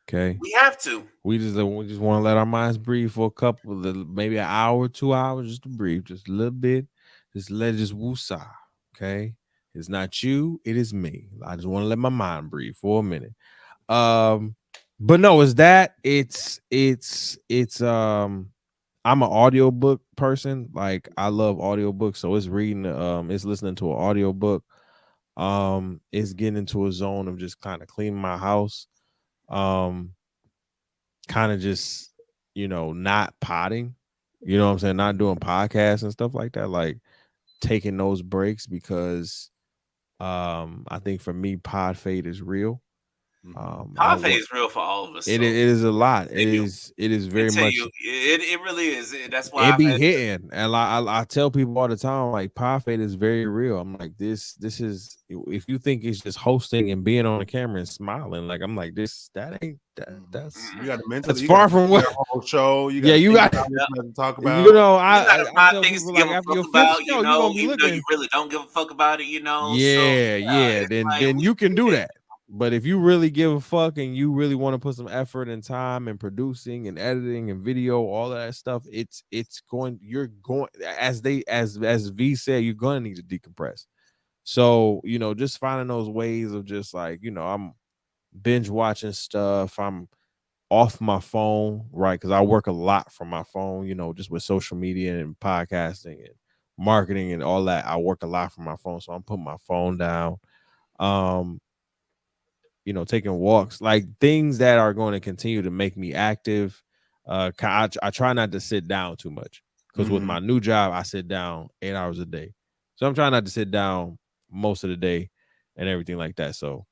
Okay. We have to. We just want to let our minds breathe for a couple, maybe an hour, 2 hours, just to breathe, just a little bit. Just let it just woosah. Okay. It's not you, it is me. I just want to let my mind breathe for a minute. But no, I'm an audiobook person. Like I love audiobooks, so it's reading, it's listening to an audiobook. It's getting into a zone of just kind of cleaning my house. Kind of just, not potting, what I'm saying? Not doing podcasts and stuff like that, like taking those breaks because I think for me, pod fade is real. Pod fade is real for all of us. It is a lot. It is very much. It really is. That's why it be hitting, and I tell people all the time, like pod fade is very real. I'm like this is, if you think it's just hosting and being on the camera and smiling, like I'm like that's you got to mentally. That's far from what whole show. You got to talk about. I tell things people, to give like, a after your fuck about. show, you even though you really don't give a fuck about it. Then you can do that. But if you really give a fuck and you really want to put some effort and time and producing and editing and video, all of that stuff, you're going as V said, you're gonna need to decompress. So, just finding those ways of just like, I'm binge watching stuff. I'm off my phone, right? Because I work a lot from my phone, just with social media and podcasting and marketing and all that. I work a lot from my phone. So I'm putting my phone down. Taking walks, like things that are going to continue to make me active. I try not to sit down too much because with my new job, I sit down 8 hours a day. So I'm trying not to sit down most of the day and everything like that. So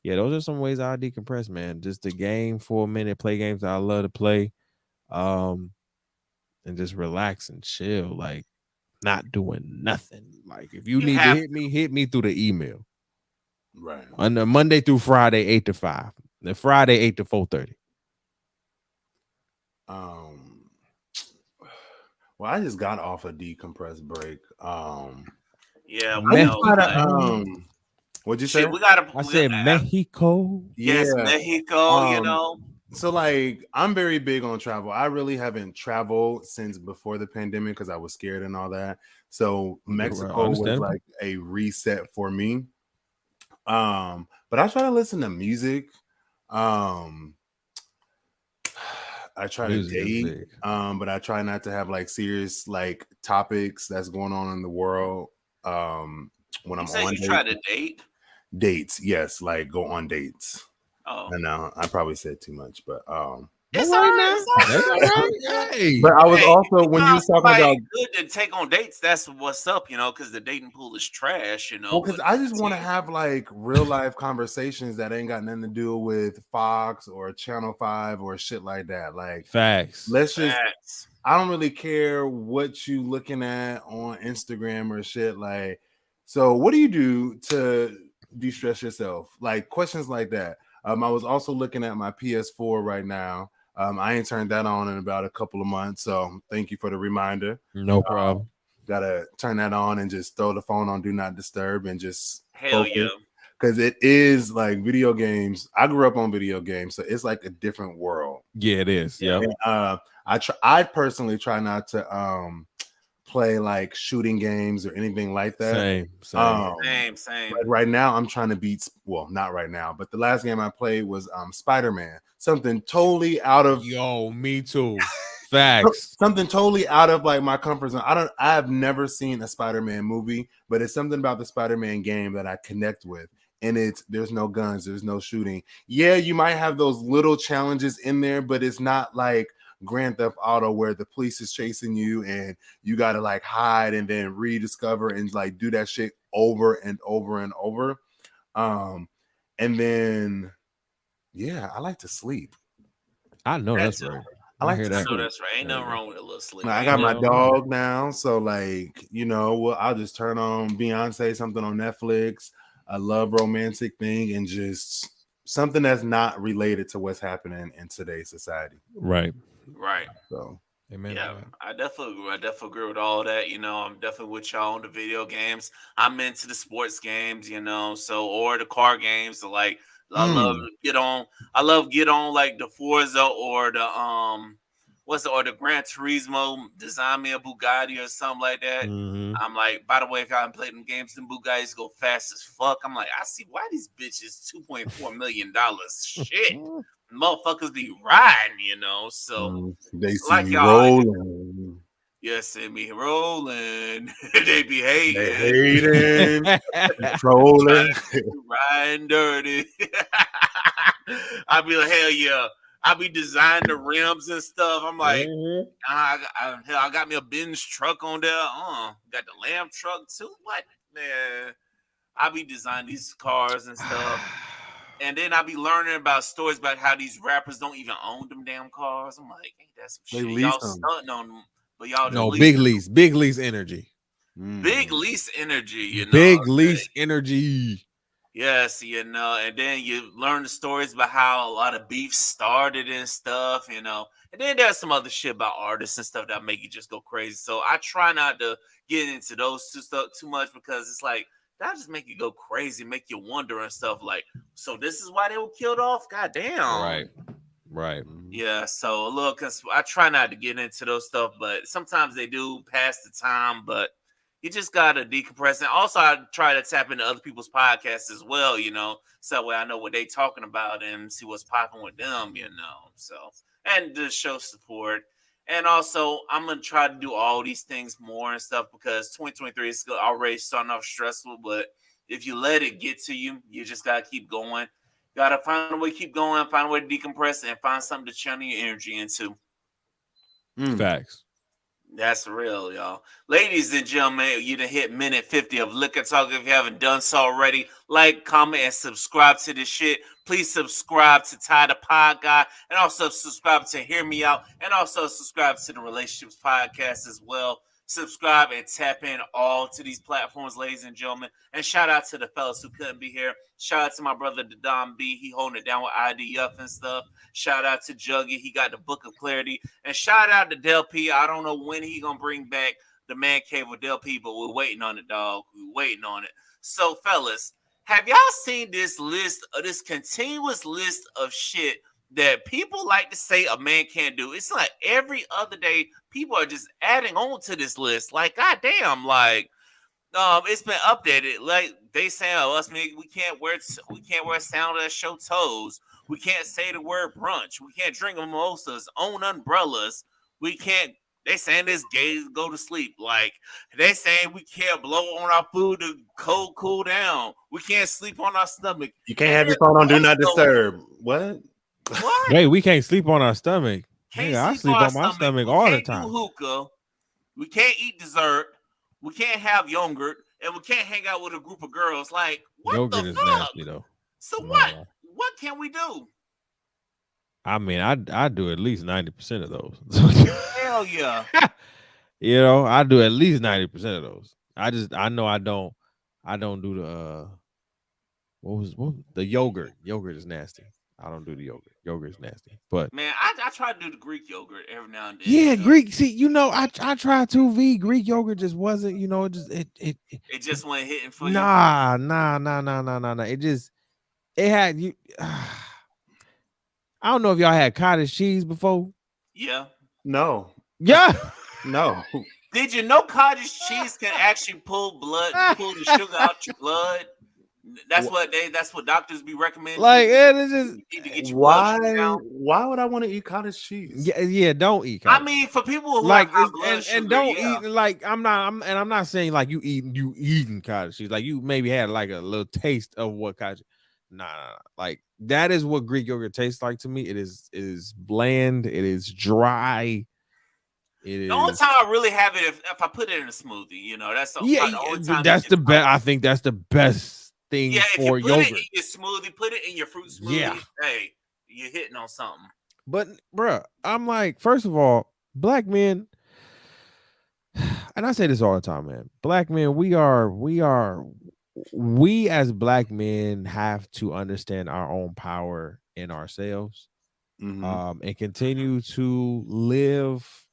yeah, those are some ways I decompress, man. Just the game for a minute, play games that I love to play, and just relax and chill, like not doing nothing. Like if you need to hit me through the email. Right. On the Monday through Friday, 8 to 5. The Friday, 8 to 4:30. Well, I just got off a decompress break. Yeah, what'd you say? I said Mexico. Yes, yeah. Mexico, So like I'm very big on travel. I really haven't traveled since before the pandemic because I was scared and all that. So Mexico was like a reset for me. But I try to listen to music. I try to date, but I try not to have like serious like topics that's going on in the world. When I'm on dates. Try to date? Dates, yes, like go on dates. Oh, I know I probably said too much, but it's all right. But I was also when you was talking about good to take on dates. That's what's up, because the dating pool is trash, Well, because I just want to have like real life conversations that ain't got nothing to do with Fox or Channel 5 or shit like that. Like facts. I don't really care what you looking at on Instagram or shit. Like, so what do you do to de-stress yourself? Like questions like that. I was also looking at my PS4 right now. I ain't turned that on in about a couple of months, so thank you for the reminder. No problem. Gotta turn that on and just throw the phone on do not disturb and just focus. Yeah, because it is like video games. I grew up on video games, so it's like a different world. Yeah, it is. Yeah. I personally try not to play like shooting games or anything like that. Same. Like right now, I'm trying to beat. Well, not right now, but the last game I played was Spider-Man. Something totally out of. Yo, me too. Facts. Something totally out of like my comfort zone. I have never seen a Spider-Man movie, but it's something about the Spider-Man game that I connect with. And there's no guns, there's no shooting. Yeah, you might have those little challenges in there, but it's not like Grand Theft Auto where the police is chasing you and you got to like hide and then rediscover and like do that shit over and over and over. And then yeah, I like to sleep. I know that's right. I like to sleep. That's right. Ain't nothing wrong with a little sleep. I got my dog now, so like I'll just turn on Beyonce, something on Netflix, a love romantic thing, and just something that's not related to what's happening in today's society. Right. So, amen. Yeah, I definitely agree with all that. I'm definitely with y'all on the video games. I'm into the sports games, or the car games. So like, I love get on like the Forza or the or the Gran Turismo. Design me a Bugatti or something like that. Mm-hmm. I'm like, by the way, if y'all play them games, them Bugattis go fast as fuck. I'm like, I see why these bitches $2.4 million. Shit. Motherfuckers be riding, so they see like me rolling. Yes, see me rolling. They be hating. They hating. Trolling. Riding dirty. I be like, hell yeah. I be designing the rims and stuff. I'm like, I got me a Benz truck on there. Got the Lamb truck too. What, man? I be designing these cars and stuff. And then I be learning about stories about how these rappers don't even own them damn cars. I'm like, ain't that some shit? Y'all stunting on them, but y'all no big lease energy. Big lease energy, Big lease energy. Yes, and then you learn the stories about how a lot of beef started and stuff, And then there's some other shit about artists and stuff that make you just go crazy. So I try not to get into those two stuff too much because it's like that just make you go crazy, make you wonder and stuff. Like, so this is why they were killed off. God damn. Right. Yeah. So look, I try not to get into those stuff, but sometimes they do pass the time. But you just gotta decompress. And also, I try to tap into other people's podcasts as well. So that way I know what they talking about and see what's popping with them. So and to show support. And also, I'm gonna try to do all these things more and stuff because 2023 is still already starting off stressful. But if you let it get to you, you just gotta keep going. Gotta find a way to keep going, find a way to decompress, and find something to channel your energy into. Facts. That's real, y'all. Ladies and gentlemen, you done hit minute 50 of Liquor Talk. If you haven't done so already, like, comment, and subscribe to this shit. Please subscribe to Ty the Pod Guy, and also subscribe to Hear Me Out, and also subscribe to the Relationships Podcast as well. Subscribe and tap in all to these platforms, ladies and gentlemen. And shout out to the fellas who couldn't be here. Shout out to my brother, Don B. He holding it down with IDF and stuff. Shout out to Juggy. He got the Book of Clarity. And shout out to Del P. I don't know when he going to bring back the Man Cave with Del P, but we're waiting on it, dog. We're waiting on it. So, fellas, have y'all seen this list, this continuous list of shit that people like to say a man can't do? It's like every other day, people are just adding on to this list. Like, goddamn, like, it's been updated. Like they say, we can't wear sandals that show toes. We can't say the word brunch. We can't drink mimosas, own umbrellas. We can't. They saying this gays go to sleep. Like they saying we can't blow on our food to cool down. We can't sleep on our stomach. You can't have your phone on Do Not Disturb. What? Wait, we can't sleep on our stomach. I sleep on my stomach all the time. Do hookah. We can't eat dessert. We can't have yogurt, and we can't hang out with a group of girls. Like, what yogurt the is fuck? nasty, though. So what? What can we do? I mean, I do at least 90% of those. Hell yeah. I do at least 90% of those. I know I don't do the what the yogurt. Yogurt is nasty. I don't do the yogurt. Yogurt is nasty. But man, I try to do the Greek yogurt every now and then. Yeah, Greek. See, I tried to V. Greek yogurt just wasn't, it just wasn't hitting for you. Nah. It had you. I don't know if y'all had cottage cheese before. Yeah. No. Yeah. No. Did you know cottage cheese can actually pull the sugar out your blood? That's what doctors be recommending. Like, it's just why would I want to eat cottage cheese? Yeah, don't eat cottage. I mean, for people who like have blood sugar, and don't eat. Like, I'm not saying like you eating cottage cheese. Like, you maybe had like a little taste of what cottage. Nah. Like, that is what Greek yogurt tastes like to me. It is bland. It is dry. The only time I really have it if I put it in a smoothie. That's the only time. That's the best. I think that's the best thing for if you put yogurt. It in your smoothie, put it in your fruit smoothie. Yeah. Hey, you're hitting on something. But bruh, I'm like, first of all, black men, and I say this all the time, man. Black men, we as black men have to understand our own power in ourselves, and continue to live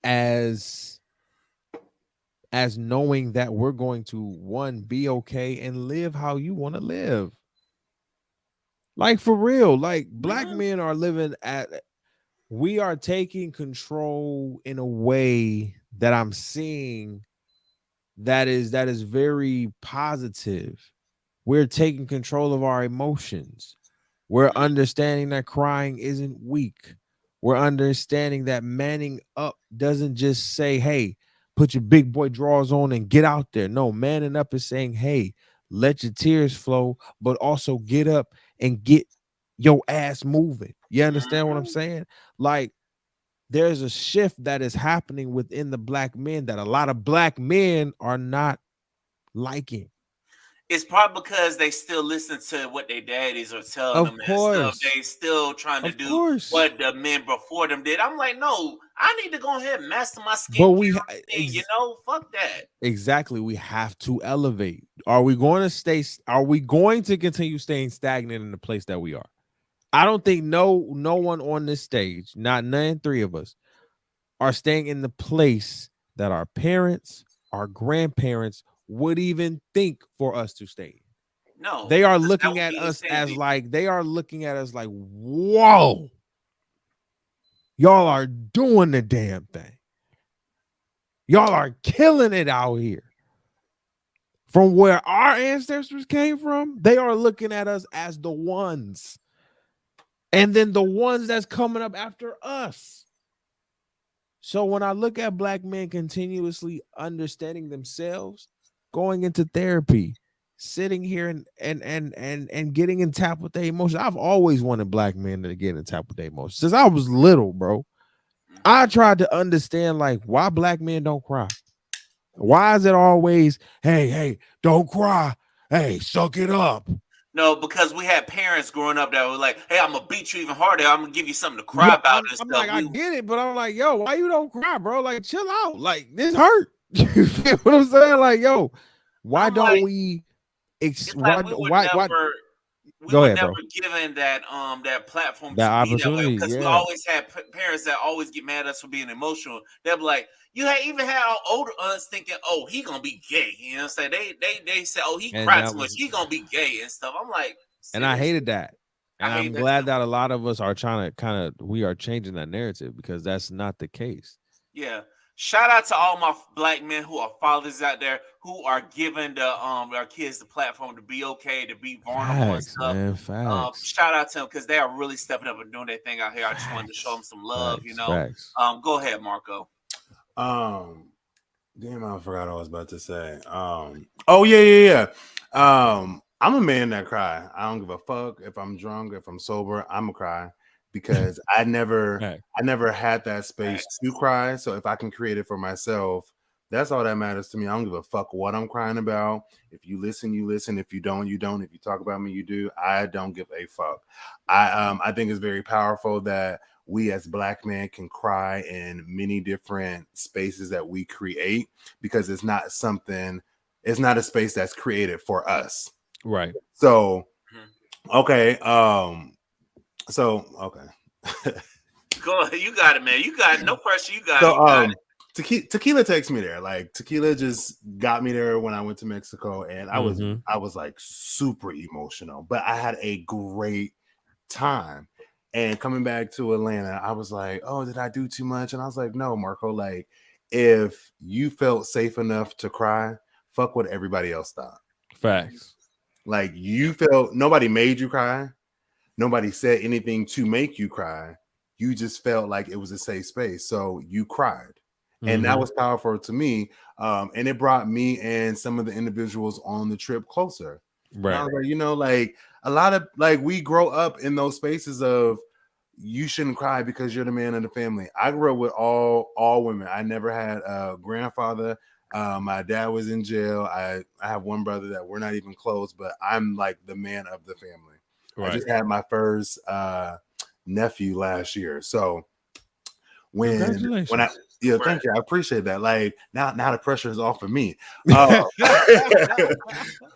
as knowing that we're going to be okay and live how you want to live. Like, for real, like, black men are we are taking control in a way that I'm seeing that is very positive. We're taking control of our emotions. We're understanding that crying isn't weak. We're understanding that manning up doesn't just say, hey, put your big boy drawers on and get out there. No, manning up is saying, hey, let your tears flow, but also get up and get your ass moving. You understand what I'm saying? Like, there's a shift that is happening within the black men that a lot of black men are not liking. It's probably because they still listen to what their daddies are telling them and stuff. They still trying to do what the men before them did. I'm like, no, I need to go ahead and master my skin. But fuck that. Exactly. We have to elevate. Are we going to continue staying stagnant in the place that we are? I don't think no one on this stage, none three of us, are staying in the place that our parents, our grandparents, would even think for us to stay. No, they are looking at us as like, whoa, y'all are doing the damn thing. Y'all are killing it out here. From where our ancestors came from, they are looking at us as the ones. And then the ones that's coming up after us. So when I look at black men continuously understanding themselves, going into therapy, sitting here and getting in tap with their emotions. I've always wanted black men to get in tap with their emotions. Since I was little, bro. I tried to understand like why black men don't cry. Why is it always, hey, don't cry. Hey, suck it up. No, because we had parents growing up that were like, hey, I'm gonna beat you even harder. I'm gonna give you something to cry about. I'm like, I get it, but I'm like, yo, why you don't cry, bro? Like, chill out. Like, this hurt. You feel what I'm saying? Like, yo, why don't we? Why? We were never given that that platform that to be that way, because we always had parents that always get mad at us for being emotional. They'll be like, you even had our older us thinking, oh, he gonna be gay. You know what I'm saying? They say, oh, he cried too much, he gonna be gay and stuff. I'm like, seriously? And I hated that. And I'm glad that a lot of us are trying to we are changing that narrative, because that's not the case. Yeah. Shout out to all my black men who are fathers out there who are giving the our kids the platform to be okay, to be vulnerable and stuff. Man, facts. Shout out to them, because they are really stepping up and doing their thing out here. I just wanted to show them some love, you know. Go ahead, Marco. Damn, I forgot what I was about to say. Oh yeah. I'm a man that cry. I don't give a fuck if I'm drunk, if I'm sober. I'm a cry, because I never had that space to cry. So if I can create it for myself, that's all that matters to me. I don't give a fuck what I'm crying about. If you listen, you listen. If you don't, you don't. If you talk about me, you do. I don't give a fuck. I think it's very powerful that we as black men can cry in many different spaces that we create, because it's not a space that's created for us. Right. So, okay. Go ahead. You got it, man. You got it. No pressure. You got it. Tequila takes me there. Like, Tequila just got me there when I went to Mexico, and I was like super emotional, but I had a great time. And coming back to Atlanta, I was like, oh, did I do too much? And I was like, no, Marco, like, if you felt safe enough to cry, fuck what everybody else thought. Facts. Like, you felt, nobody made you cry. Nobody said anything to make you cry. You just felt like it was a safe space. So you cried. And that was powerful to me. And it brought me and some of the individuals on the trip closer. Right. And I was like, you know, like, a lot of, like, we grow up in those spaces of, you shouldn't cry because you're the man of the family. I grew up with all women. I never had a grandfather. My dad was in jail. I have one brother that we're not even close, but I'm like the man of the family. Right. I just had my first nephew last year. So when I thank you. I appreciate that. Like, now the pressure is off of me.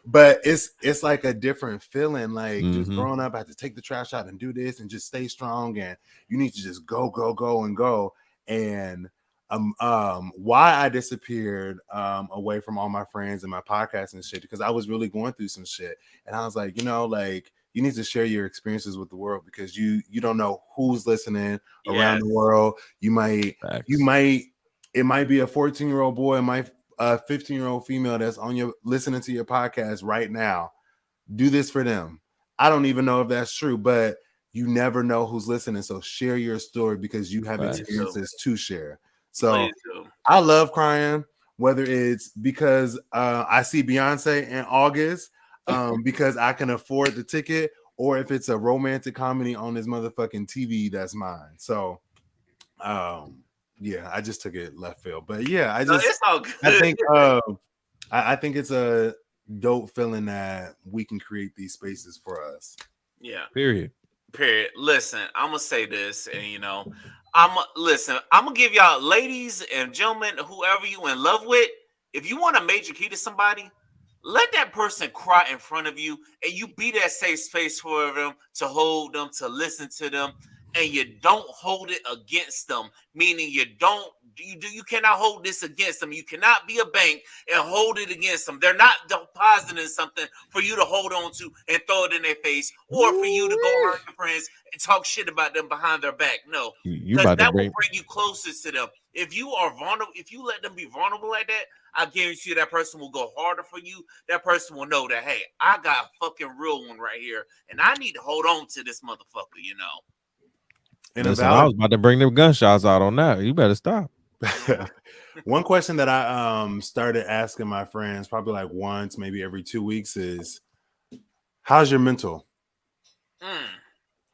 But it's like a different feeling. Like, just growing up, I had to take the trash out and do this and just stay strong. And you need to just go. And why I disappeared away from all my friends and my podcast and shit, because I was really going through some shit. And I was like, you know, like, you need to share your experiences with the world, because you don't know who's listening around the world. It might be a 14-year-old boy and my 15-year-old female that's listening to your podcast right now. Do this for them. I don't even know if that's true, but you never know who's listening. So share your story, because you have experiences to share. So I love crying, whether it's because I see Beyonce in August, because I can afford the ticket, or if it's a romantic comedy on this motherfucking TV, that's mine. So, I just took it left field, but yeah, it's all good. I think it's a dope feeling that we can create these spaces for us. Yeah. Period. Listen, I'm gonna say this, and you know, I'm gonna give y'all, ladies and gentlemen, whoever you in love with, if you want a major key to somebody, let that person cry in front of you, and you be that safe space for them, to hold them, to listen to them. and you don't hold it against them, meaning you cannot hold this against them. You cannot be a bank and hold it against them. They're not depositing something for you to hold on to and throw it in their face, or for you to go around your friends and talk shit about them behind their back. No, because that will bring you closer to them. If you are vulnerable, if you let them be vulnerable like that, I guarantee you that person will go harder for you. That person will know that, hey, I got a fucking real one right here, and I need to hold on to this motherfucker, you know. Listen, I was about to bring them gunshots out on that. You better stop. One question that I started asking my friends probably like once, maybe every 2 weeks is, how's your mental?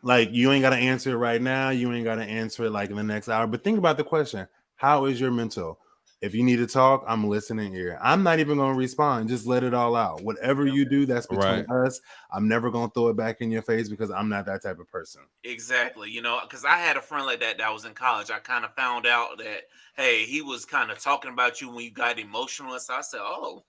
Like, you ain't got to answer it right now. You ain't got to answer it like in the next hour. But think about the question. How is your mental? If you need to talk, I'm listening here. I'm not even going to respond. Just let it all out. Whatever you do, that's between us. I'm never going to throw it back in your face because I'm not that type of person. Exactly. You know, because I had a friend like that was in college. I kind of found out that, hey, he was kind of talking about you when you got emotional. And so I said, oh,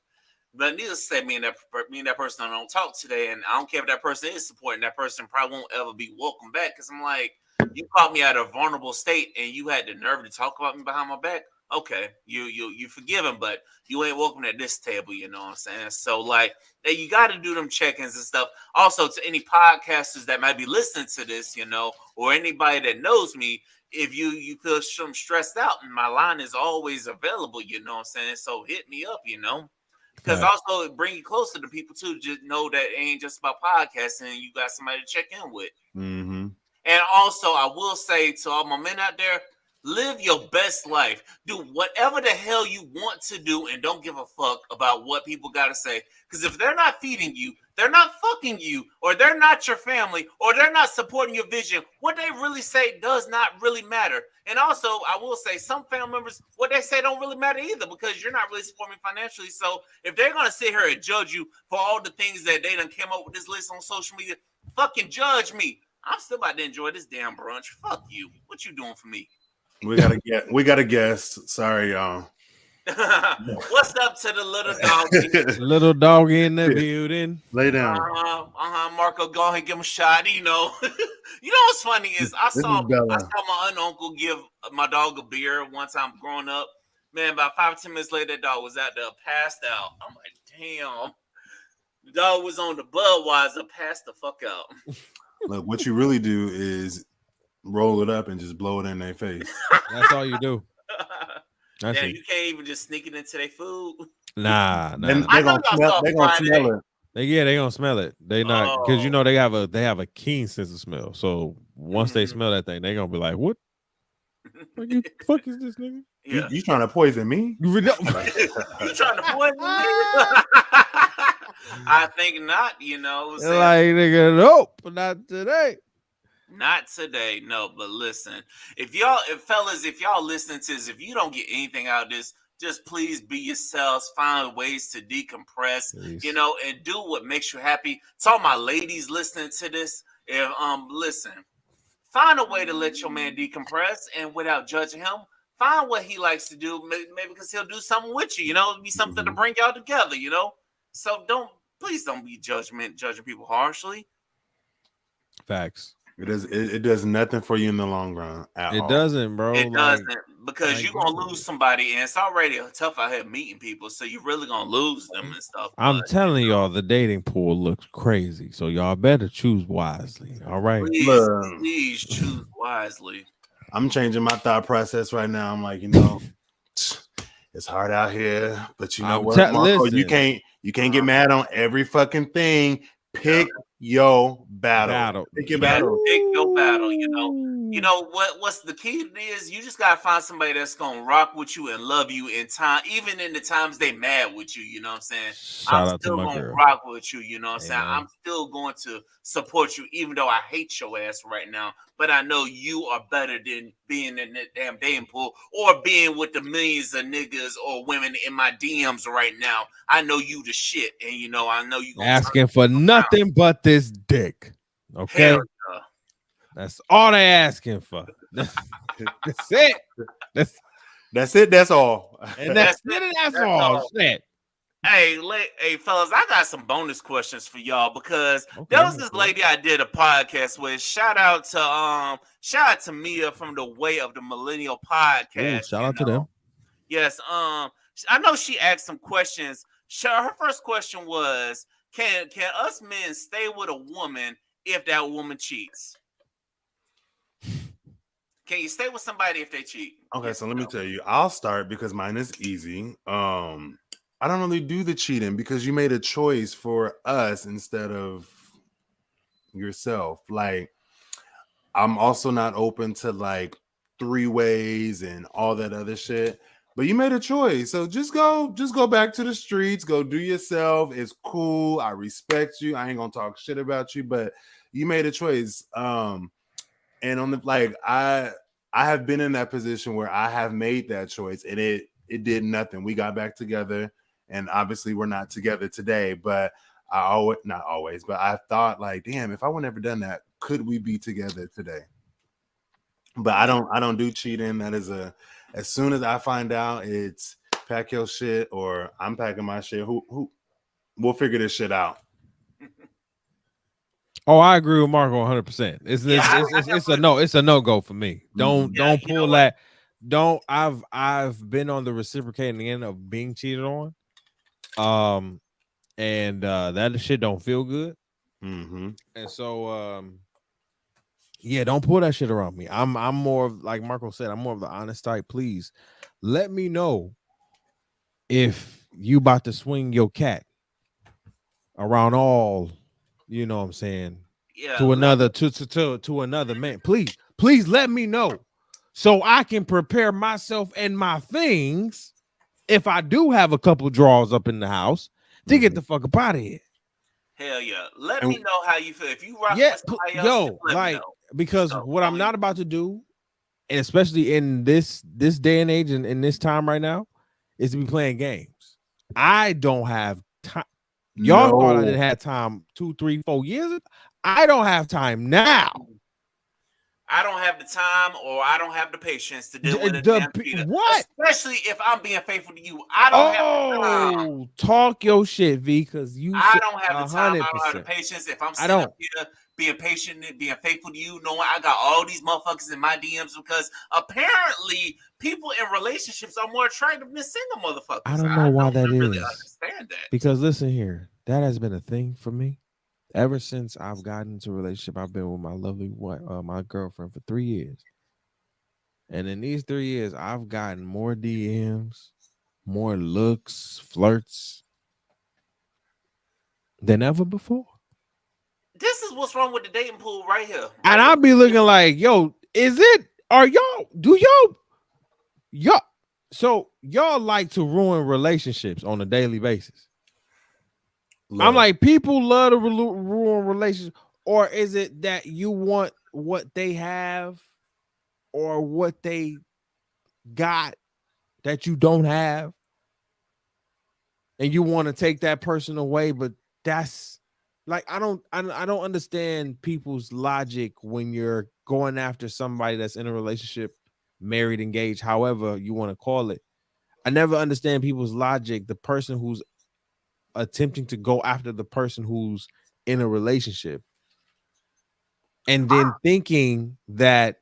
but needless to say, me and that person don't talk today. And I don't care if that person is supporting. That person probably won't ever be welcome back, because I'm like, you caught me at a vulnerable state and you had the nerve to talk about me behind my back. Okay, you forgive him, but you ain't welcome at this table, you know what I'm saying? So, like, you got to do them check-ins and stuff. Also, to any podcasters that might be listening to this, you know, or anybody that knows me, if you feel some stressed out, my line is always available, you know what I'm saying? So hit me up, you know, because also it bring you closer to people too. Just know that it ain't just about podcasting. You got somebody to check in with. Mm-hmm. And also, I will say to all my men out there, live your best life. Do whatever the hell you want to do, and don't give a fuck about what people got to say. Because if they're not feeding you, they're not fucking you, or they're not your family, or they're not supporting your vision, what they really say does not really matter. And also, I will say, some family members, what they say don't really matter either, because you're not really supporting financially. So if they're going to sit here and judge you for all the things that they done came up with this list on social media, fucking judge me. I'm still about to enjoy this damn brunch. Fuck you. What you doing for me? We got a guest. Sorry, y'all. What's up to the little doggy? Little doggy in the building. Lay down. Marco, go ahead and give him a shot. You know, you know what's funny is I saw my uncle give my dog a beer one time growing up. Man, about 5 or 10 minutes later, that dog was out there passed out. I'm like, damn. The dog was on the Budweiser, passed the fuck out. Look, what you really do is roll it up and just blow it in their face. That's all you do. You can't even just sneak it into their food. Nah. They're gonna smell it. They gonna smell it. They not, because you know they have a keen sense of smell. So once they smell that thing, they gonna be like, "What? What the fuck is this, nigga? Yeah. You trying to poison me? You trying to poison me? I think not. You know, like, nigga, nope, not today. Not today, no. But listen, if y'all listening to this, if you don't get anything out of this, just please be yourselves. Find ways to decompress, you know, and do what makes you happy. To all my ladies listening to this, listen, find a way to let your man decompress, and without judging him, find what he likes to do. Maybe because he'll do something with you, you know, it'll be something to bring y'all together, you know. So please don't be judging people harshly. Facts. It does nothing for you in the long run. It doesn't, bro. It doesn't, because you're gonna lose somebody, and it's already tough out here meeting people, so you're really gonna lose them and stuff. I'm telling y'all, the dating pool looks crazy, so y'all better choose wisely. All right, please choose wisely. I'm changing my thought process right now. I'm like, you know, it's hard out here, but you know what, Marco, you can't get mad on every fucking thing. Pick your battle. Pick your battle. Pick your battle. You know what's the key is, you just gotta find somebody that's gonna rock with you and love you in time, even in the times they mad with you. You know what I'm saying? I'm still gonna rock with you. You know what I'm saying? I'm still going to support you, even though I hate your ass right now. But I know you are better than being in that damn dating pool or being with the millions of niggas or women in my DMs right now. I know you the shit, and you know I know you asking for nothing but this dick. Okay, that's all they asking for. That's it. That's it. That's all. And that's it. And that's all. Shit. Hey, fellas, I got some bonus questions for y'all because there was this lady I did a podcast with. Shout out to Mia from the Way of the Millennial podcast. Ooh, shout out to them. Yes, I know she asked some questions. Her first question was, can us men stay with a woman if that woman cheats? Can you stay with somebody if they cheat? Okay, so let me tell you. I'll start because mine is easy. I don't really do the cheating because you made a choice for us instead of yourself. Like, I'm also not open to like 3-ways and all that other shit. But you made a choice. So just go back to the streets, go do yourself. It's cool. I respect you. I ain't gonna talk shit about you, but you made a choice. And on the I have been in that position where I have made that choice and it did nothing. We got back together. And obviously we're not together today, but not always, but I thought like, damn, if I would never done that, could we be together today? But I don't do cheating. That is as soon as I find out it's pack your shit or I'm packing my shit, who we'll figure this shit out. Oh, I agree with Marco 100%. It's a no-go for me. Don't pull that. I've been on the reciprocating end of being cheated on. And that shit don't feel good. Mm-hmm. And so yeah, don't pull that shit around me. I'm more of, like Marco said, I'm more of the honest type. Please let me know if you about to swing your cat around all, you know what I'm saying, to another to another man. Please let me know so I can prepare myself and my things if I do have a couple drawers up in the house to get the fuck up out of here. Hell yeah. Let me know how you feel. If you rock with somebody else, let me know. Because what I'm not about to do, and especially in this day and age and in this time right now, is to be playing games. I don't have time. Y'all thought I didn't have time 2, 3, 4 years. I don't have time now. I don't have the time or I don't have the patience to deal with it. What? Especially if I'm being faithful to you. I don't have the time. Talk your shit, V, because I don't have the time. 100%. I don't have the patience. If I'm sitting up here being patient and being faithful to you, knowing I got all these motherfuckers in my DMs, because apparently people in relationships are more attractive than single motherfuckers. I don't know why that is. Really understand that. Because listen here, that has been a thing for me. Ever since I've gotten into a relationship, I've been with my lovely my girlfriend for 3 years. And in these 3 years, I've gotten more DMs, more looks, flirts than ever before. This is what's wrong with the dating pool right here. And I'll be looking like, yo, so y'all like to ruin relationships on a daily basis? I'm like, people love to ruin relationships, or is it that you want what they have or what they got that you don't have, and you want to take that person away? But that's like, I don't understand people's logic when you're going after somebody that's in a relationship, married, engaged, however you want to call it. I never understand people's logic. The person who's attempting to go after the person who's in a relationship and then thinking that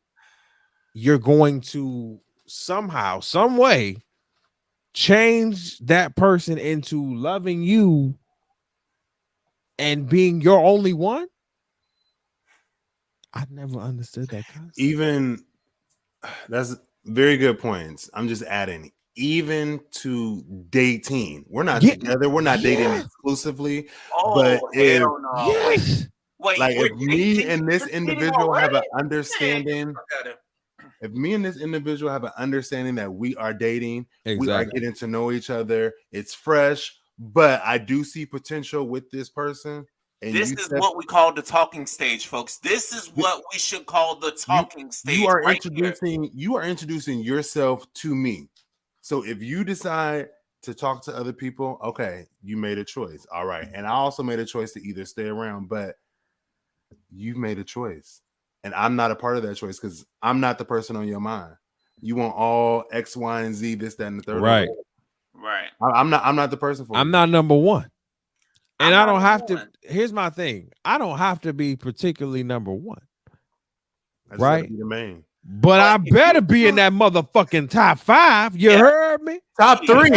you're going to somehow, some way change that person into loving you and being your only one. I never understood that concept. Even that's very good points. I'm just adding, even to dating, we're not together. We're not dating exclusively. But if, if me and this individual have an understanding, if me and this individual have an understanding that we are dating, we are getting to know each other, it's fresh, but I do see potential with this person. And this is what we call the talking stage, folks. This is what we should call the talking stage. You are introducing yourself to me. So if you decide to talk to other people, okay, you made a choice. All right. And I also made a choice to either stay around, but you've made a choice. And I'm not a part of that choice because I'm not the person on your mind. You want all X, Y, and Z, this, that, and the third. Right. Right. I'm not the person for I'm you. not number one. And I don't have to. Here's my thing. I don't have to be particularly number one. I just gotta be the main. But I better be in that motherfucking top 5. You heard me? Top 3.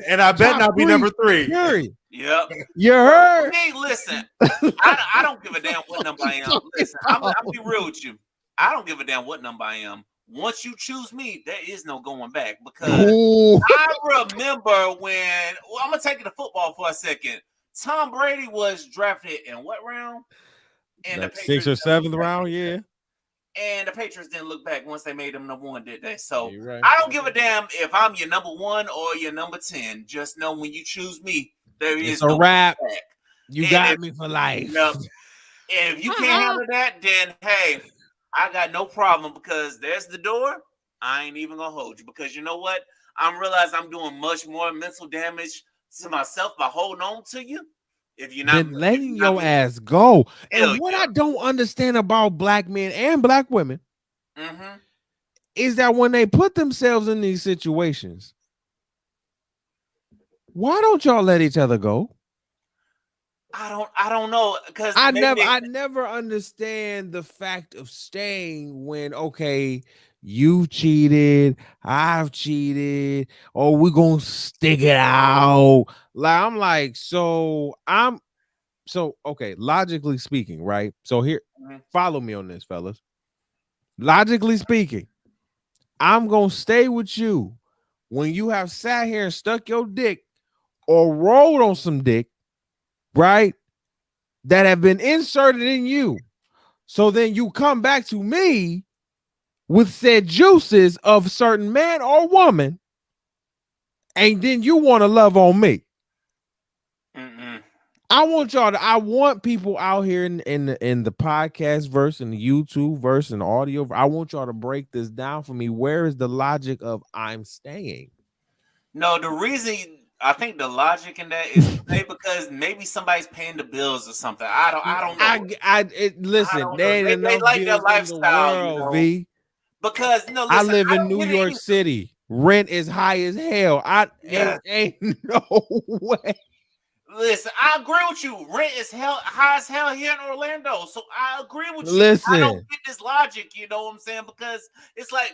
And I bet not be number 3. Period. Yep. You heard? Hey, listen, I don't give a damn what number I am. Listen, I'll be real with you. I don't give a damn what number I am. Once you choose me, there is no going back because I remember when I'm gonna take you to football for a second. Tom Brady was drafted in what round? In the 6th or 7th round, yeah. And the Patriots didn't look back once they made him number 1, did they? So I don't give a damn if I'm your number 1 or your number 10. Just know when you choose me, there is no wrap. Back. You got me for life. If you can't handle that, then hey, I got no problem because there's the door. I ain't even gonna hold you because you know what? I'm realizing I'm doing much more mental damage to myself by holding on to you. If you're not letting your ass go. And what I don't understand about black men and black women is that when they put themselves in these situations, why don't y'all let each other go? I don't know because I never understand the fact of staying when you cheated, I've cheated, or we're gonna stick it out. Like I'm like, okay, logically speaking, right? So here, follow me on this, fellas. Logically speaking, I'm gonna stay with you when you have sat here and stuck your dick or rolled on some dick, right? That have been inserted in you. So then you come back to me with said juices of certain man or woman, and then you want to love on me. I want people out here in the podcast verse and the YouTube verse and the audio. I want y'all to break this down for me. Where is the logic of I'm staying? No, the reason I think the logic in that is because maybe somebody's paying the bills or something. I don't know. Listen, they like their lifestyle, world, V. Because listen, I live in New York City. Rent is high as hell. Ain't no way. Listen, I agree with you. Rent is high as hell here in Orlando. So I agree with you. Listen. I don't get this logic, you know what I'm saying? Because it's like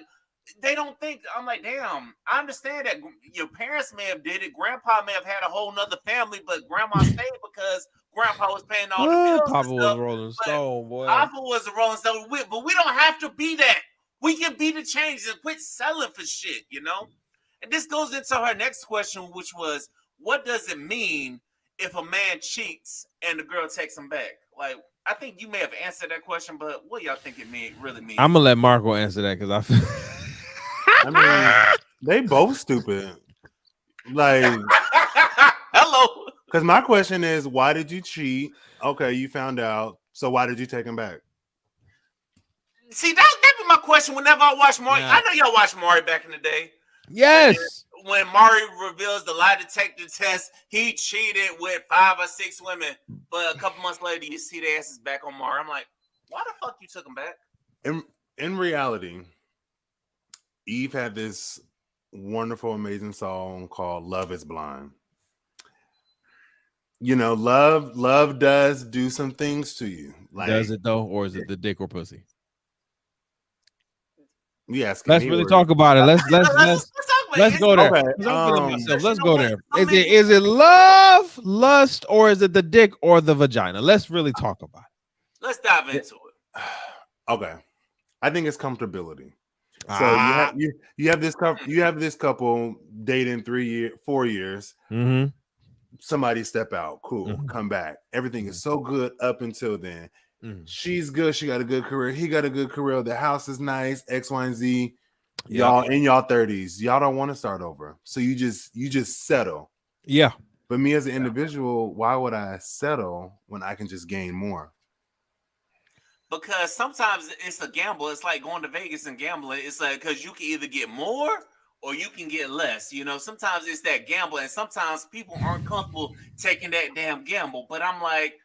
they don't think. I'm like, damn, I understand that your parents may have did it. Grandpa may have had a whole nother family, but grandma stayed because grandpa was paying all the bills. Papa was a Rolling Stone, boy. Papa was a Rolling Stone. But we don't have to be that. We can be the change and quit selling for shit, you know? And this goes into her next question, which was, what does it mean if a man cheats and the girl takes him back? Like, I think you may have answered that question, but what y'all think it really means? I'm gonna let Marco answer that because I mean, they both stupid. Like, hello. Because my question is, why did you cheat? Okay, you found out. So why did you take him back? See, that be my question whenever I watch Maury. Yeah. I know y'all watched Maury back in the day. Yes. When Maury reveals the lie detector test, he cheated with 5 or 6 women. But a couple months later, you see their asses back on Maury. I'm like, why the fuck you took him back? In reality, Eve had this wonderful, amazing song called Love is Blind. You know, love does do some things to you. Like, does it though? Or is it the dick or pussy? Yes. Let's really talk about it. Let's go there. Okay. Let's go there. Is it love, lust, or is it the dick or the vagina? Let's really talk about it. Let's dive into it. Okay. I think it's comfortability. So you have this couple dating 4 years. Mm-hmm. Somebody step out, cool, come back. Everything is so good up until then. She's good. She got a good career. He got a good career. The house is nice. X, Y, and Z. Y'all in y'all 30s. Y'all don't want to start over. So you just settle. Yeah. But me as an individual, why would I settle when I can just gain more? Because sometimes it's a gamble. It's like going to Vegas and gambling. It's like because you can either get more or you can get less. You know, sometimes it's that gamble, and sometimes people aren't comfortable taking that damn gamble. But I'm like,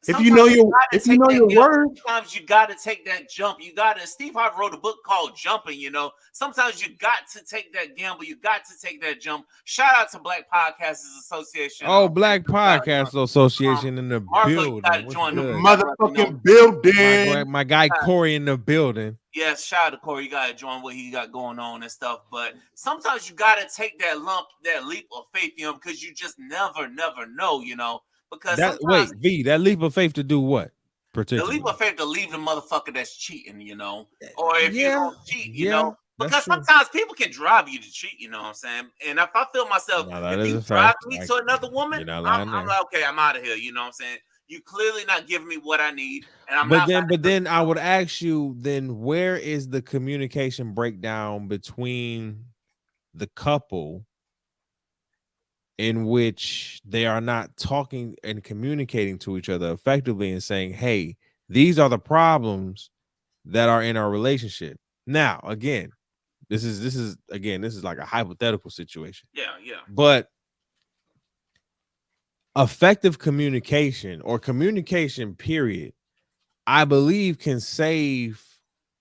If you know your worth, sometimes you got to take that jump. Steve Harvey wrote a book called Jumping, you know. Sometimes you got to take that gamble. You got to take that jump. Shout out to Black Podcasters Association. Oh, Black Podcasters Association in the Marco, building. What's good? Motherfucking building. My guy Corey in the building. Yes, shout out to Corey. You got to join what he got going on and stuff. But sometimes you got to take that leap of faith, you know, because you just never know, you know. Because that leap of faith to do what? The leap of faith to leave the motherfucker that's cheating, you know, or if you don't cheat, you know, because sometimes people can drive you to cheat, you know what I'm saying? And if I feel myself, if you drive me to another woman, I'm like, okay, I'm out of here, you know what I'm saying? You clearly not giving me what I need, and But then I would ask you, then where is the communication breakdown between the couple in which they are not talking and communicating to each other effectively and saying, hey, these are the problems that are in our relationship. Now, again, this is like a hypothetical situation. Yeah. But effective communication or communication period, I believe can save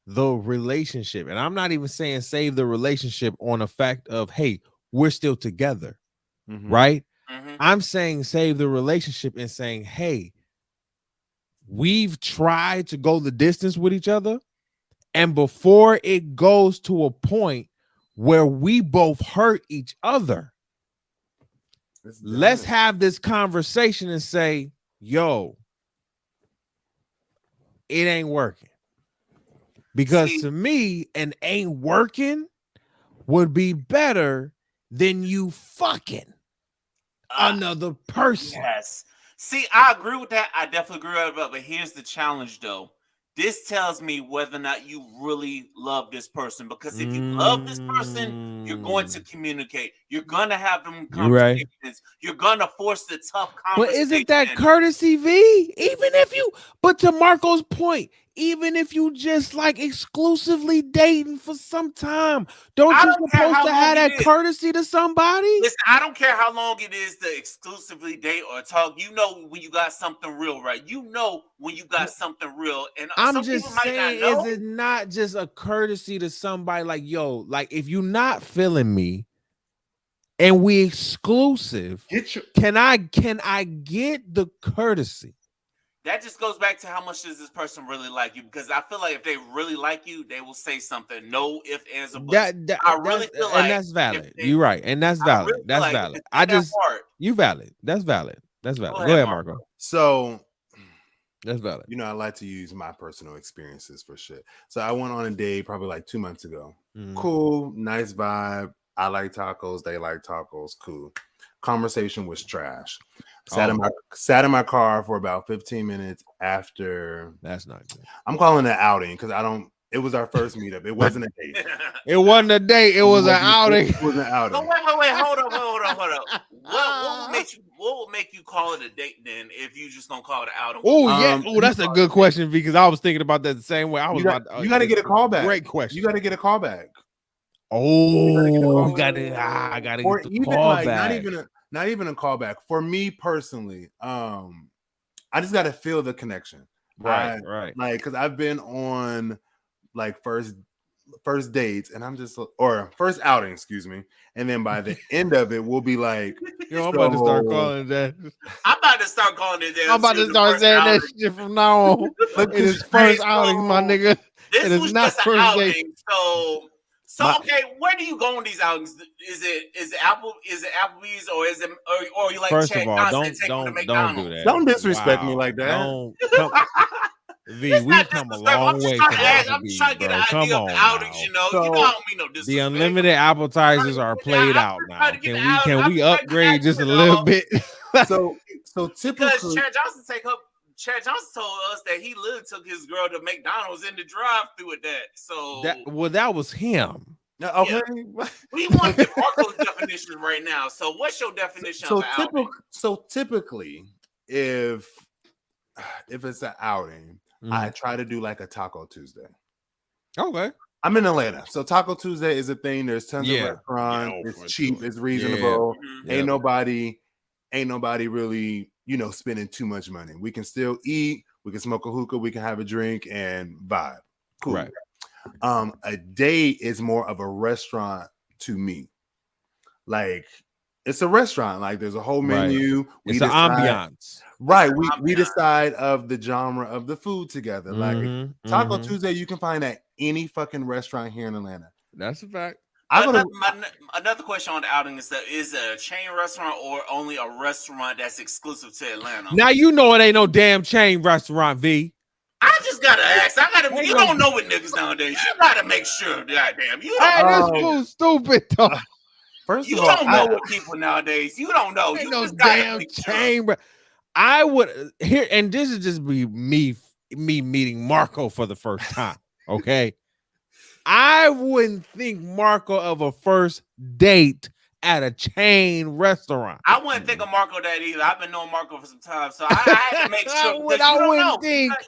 the relationship. And I'm not even saying save the relationship on the fact of, hey, we're still together. Mm-hmm. Right? Mm-hmm. I'm saying save the relationship and saying, hey, we've tried to go the distance with each other. And before it goes to a point where we both hurt each other, let's have this conversation and say, yo, it ain't working. Because to me, an ain't working would be better than you fucking another person. Yes. See, I agree with that. I definitely agree with that. But here's the challenge, though. This tells me whether or not you really love this person. Because if you love this person, you're going to communicate. You're going to have them conversations. Right. You're going to force the tough conversation. But isn't that courtesy, V? But to Marco's point, even if you just like exclusively dating for some time, don't you supposed to have that courtesy to somebody? Listen, I don't care how long it is to exclusively date or talk. You know when you got something real, right? You know when you got something real. And I'm just saying, is it not just a courtesy to somebody like, yo, like if you're not feeling me and we exclusive, can I get the courtesy? That just goes back to how much does this person really like you? Because I feel like if they really like you, they will say something. No ifs, ands, or buts. I really feel like, and that's valid. You're right, and that's valid. Really that's valid. You valid. That's valid. That's valid. Go ahead, Marco. So that's valid. You know, I like to use my personal experiences for shit. So I went on a date probably like 2 months ago. Cool, nice vibe. I like tacos. They like tacos. Cool. Conversation was trash. Sat in my car for about 15 minutes after. That's not good. I'm calling it outing because it was our first meetup. It wasn't a date. It wasn't a date. It was an outing. It was an outing. So wait. Hold up. What would make you call it a date then if you just gonna call it an outing? Oh yeah. Oh, that's a good question because I was thinking about that the same way. You got to get a call back. Great question. You got to get a call back. Oh, I got to get the call back. Not even a callback. For me personally, I just got to feel the connection. Right. Like, because I've been on like first dates, and I'm just or first outing, excuse me, and then by the end of it, we'll be like, I'm about to start calling that. I'm about to start calling it that. I'm about to start saying that shit from now on. It is first outing, my nigga. This was just an outing, So okay, where do you go on these outings? Is it Applebee's or is it or you like first Chad of all, Johnson don't do that. Don't disrespect me like that. V, we've come a long way. I'm just trying to get an idea of the outings, you know. You know I don't mean no disrespect. The unlimited appetizers are played out now. Can we upgrade just a little bit? So typically, because Chad Johnson told us that he literally took his girl to McDonald's in the drive-thru with that. So that was him. Okay. Yeah. We want the Marco's definition right now. So what's your definition of an outing? So typically, if it's an outing, I try to do like a Taco Tuesday. Okay. I'm in Atlanta, so Taco Tuesday is a thing. There's tons of restaurants. It's cheap. It's reasonable. Ain't nobody really, spending too much money. We can still eat, we can smoke a hookah, we can have a drink and vibe. Cool. Right. A date is more of a restaurant to me. Like it's a restaurant. Like there's a whole menu. Right. It's an ambiance. Right. We decide of the genre of the food together. Like Taco Tuesday, you can find at any fucking restaurant here in Atlanta. That's a fact. Another question on the outing is that is it a chain restaurant or only a restaurant that's exclusive to Atlanta? Now you know it ain't no damn chain restaurant, V. I just gotta ask. You don't know what niggas nowadays. You gotta make sure. Goddamn, you don't know. This stupid though. First of all, you don't know what people nowadays. You don't know. Ain't you no just gotta damn make chain. Sure. I would here, and this is just be me meeting Marco for the first time. Okay. I wouldn't think Marco of a first date at a chain restaurant. I wouldn't think of Marco that either. I've been knowing Marco for some time, so I had to make sure.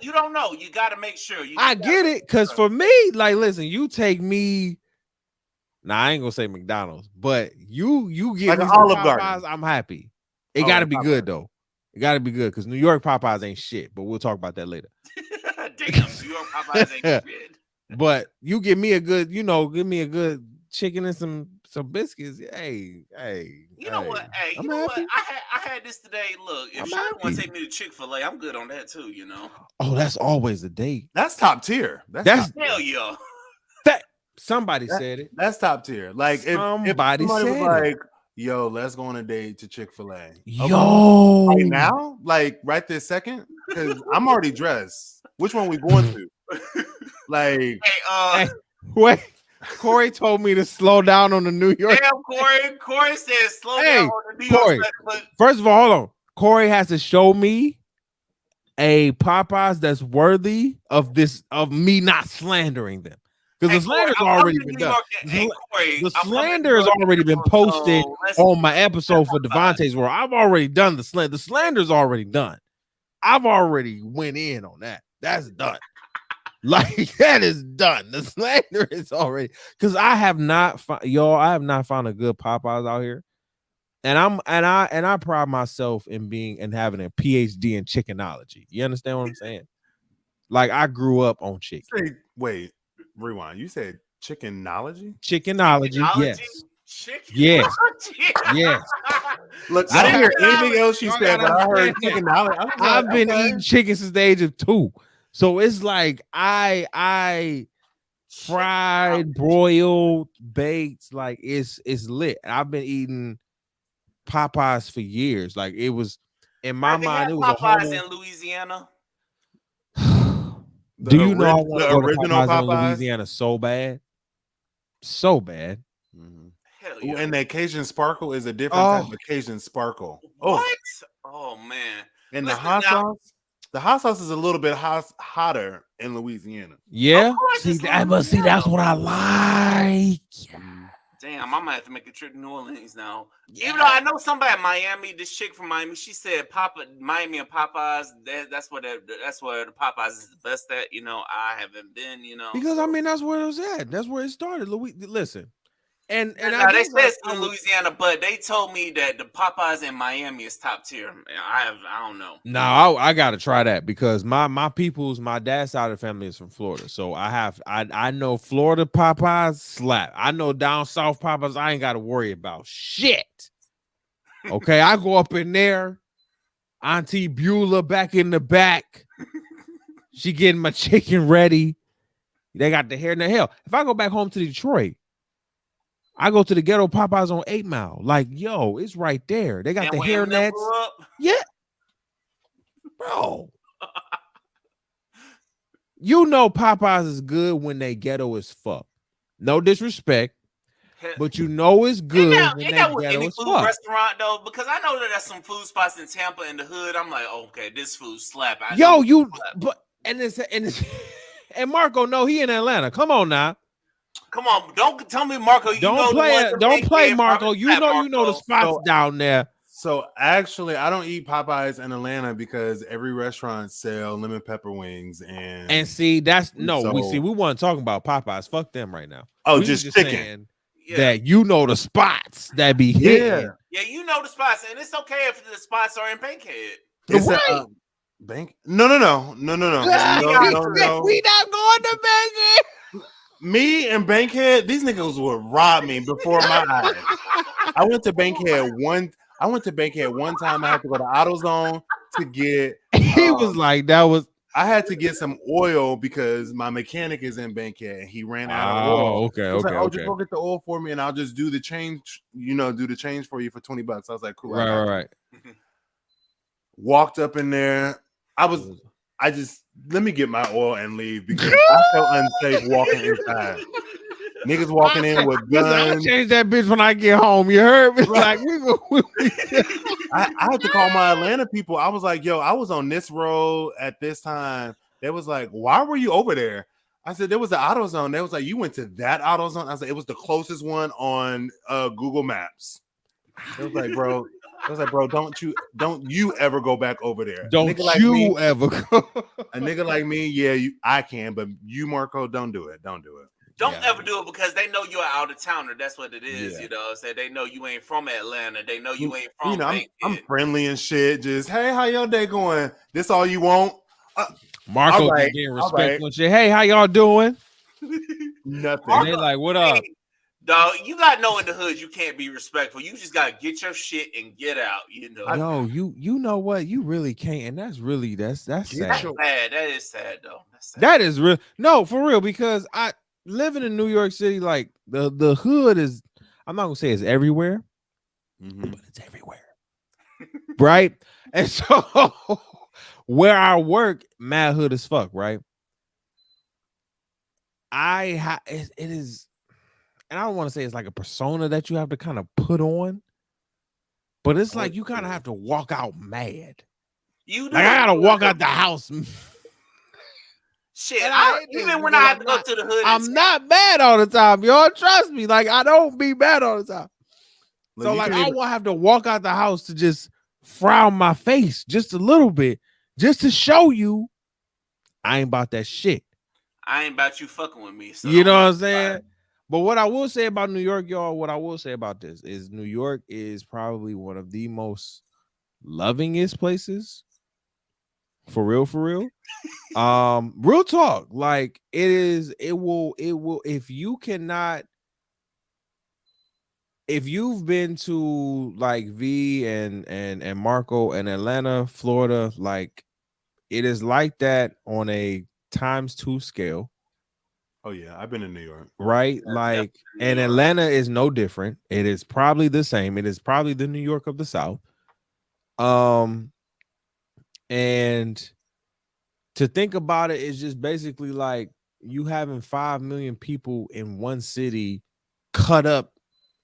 You don't know. You got to make sure. I get it, because for me, like, listen, you take me. Nah, I ain't gonna say McDonald's, but you get like me an Olive Garden. I'm happy. It got to be good though. It got to be good because New York Popeyes ain't shit. But we'll talk about that later. Damn, New York Popeyes ain't shit. But you give me a good, give me a good chicken and some biscuits. Hey. You know what? Hey, you know what? I had this today. Look, if Sean want to take me to Chick-fil-A, I'm good on that too. Oh, that's always a date. That's top tier. That's hell yeah. Somebody said it. That's top tier. Like if somebody was like, yo, let's go on a date to Chick-fil-A. Yo, right now, like right this second, because I'm already dressed. Which one we going to? Like, wait. Corey told me to slow down on the New York. Damn, Corey said slow down on the New York. First of all, hold on. Corey has to show me a Popeyes that's worthy of me not slandering them. Because the slander's already been done. The slander has already been posted on my episode for Devontae's World. I've already done the slander. The slander's already done. I've already went in on that. That's done. Like that is done. The slander is already because I have not found a good Popeyes out here. And I pride myself in having a PhD in chickenology. You understand what I'm saying? Like I grew up on chicken. Wait, rewind. You said chickenology? Chickenology, yes. Yes. Yes. Look, I didn't hear anything else you said, but I heard chickenology. I've been eating chicken since the age of 2. So it's like I fried, broiled, baked, like it's lit. I've been eating Popeyes for years. Like it was in my mind. It was Popeyes in Louisiana. Do you know I want to go to Popeyes in Louisiana so bad? So bad. Mm-hmm. Hell yeah. And the Cajun Sparkle is a different type of Cajun Sparkle. What? Oh man. And the hot sauce? The hot sauce is a little bit hotter in Louisiana. Yeah. That's what I like. Damn, I might have to make a trip to New Orleans now. Yeah. Even though I know somebody in Miami, this chick from Miami, she said Miami and Popeyes, that's where the Popeyes is the best at. I haven't been, Because that's where it was at. That's where it started. Listen. And they said it's in Louisiana, but they told me that the Popeyes in Miami is top tier. I don't know. No, I gotta try that because my dad's side of the family is from Florida, so I know Florida Popeyes slap. I know down south Popeyes. I ain't got to worry about shit. Okay, I go up in there. Auntie Beulah back in the back. She getting my chicken ready. They got the hair in the hell. If I go back home to Detroit, I go to the ghetto Popeyes on 8 Mile. Like, yo, it's right there. They got the hair nets. Yeah. Bro. You know Popeyes is good when they ghetto as fuck. No disrespect. But you know it's good when they ghetto as fuck. Restaurant though, because I know that there's some food spots in Tampa in the hood. I'm like, okay, this food slap. And Marco, no, he in Atlanta. Come on now. Come on, don't tell me, Marco. Don't play, Marco. You know the spots down there. So actually, I don't eat Popeyes in Atlanta because every restaurant sell lemon pepper wings and see we weren't talking about Popeyes. Fuck them right now. Oh, just chicken. That the spots that be hitting. Yeah, you know the spots, and it's okay if the spots are in Bankhead. It's a bank. No. We not going to Bankhead. Me and Bankhead, these niggas would rob me before my eyes. I went to Bankhead one time. I had to go to AutoZone to get. He was like, I had to get some oil because my mechanic is in Bankhead and he ran out of oil. Okay. Just go get the oil for me and I'll just do the change. Do the change for you for $20. I was like, cool. Right. Walked up in there. I just let me get my oil and leave because I felt unsafe walking inside. Niggas walking in with guns. I'll change that bitch when I get home. You heard me? Like I had to call my Atlanta people. I was like, yo, I was on this road at this time. They was like, why were you over there? I said, there was the AutoZone. They was like, you went to that AutoZone? I said, it was the closest one on Google Maps. It was like, bro. Don't you ever go back over there? Don't you ever go? A nigga like me, yeah, I can, but you, Marco, don't do it. Don't ever do it because they know you're out of towner. That's what it is, So they know you ain't from Atlanta. They know you ain't from. I'm friendly and shit. Just hey, how your day going? This all you want? Marco getting respectful and shit. Hey, how y'all doing? Nothing. And they like, what up? Dog, you got know in the hood you can't be respectful. You just gotta get your shit and get out. No, you know what? You really can't, and that's sad. That's sad. That is sad though. That is real. No, for real, because I living in New York City, like the hood is. I'm not gonna say it's everywhere, but it's everywhere, right? And so where I work, mad hood as fuck, right? It is. And I don't want to say it's like a persona that you have to kind of put on, but it's like you kind of have to walk out mad. I gotta walk out the house. Shit, even when I have to go to the hood, I'm not mad all the time, y'all. Trust me, like I don't be mad all the time. So like I will have to walk out the house to just frown my face just a little bit, just to show you I ain't about that shit. I ain't about you fucking with me. So you know what I'm saying? But what I will say about New York, y'all, what I will say about this is New York is probably one of the most lovingest places. For real. Real talk. Like it will, if you've been to like V and Marco and Atlanta, Florida, like it is like that on a ×2 scale. Oh yeah, I've been in New York. Right? Like, and Atlanta is no different. It is probably the same. It is probably the New York of the South. And to think about it is just basically like you having 5 million people in one city cut up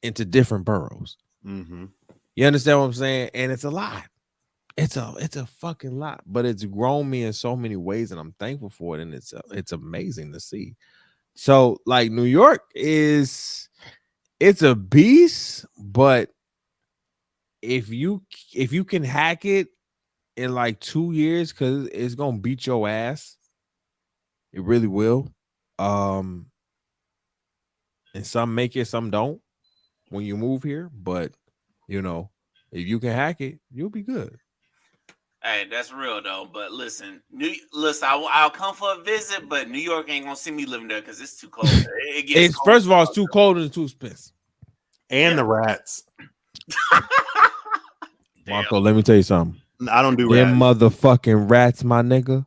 into different boroughs. Mm-hmm. You understand what I'm saying? And it's a lot. It's a fucking lot, but it's grown me in so many ways, and I'm thankful for it. And it's amazing to see. So like New York it's a beast, but if you can hack it in like 2 years, because it's gonna beat your ass, it really will. And some make it, some don't when you move here, but if you can hack it, you'll be good. Hey, that's real though. But listen, I'll come for a visit, but New York ain't gonna see me living there because it's too cold. It's cold. First of all, it's too cold and too expensive, and the rats. Marco, let me tell you something. I don't do them motherfucking rats, my nigga.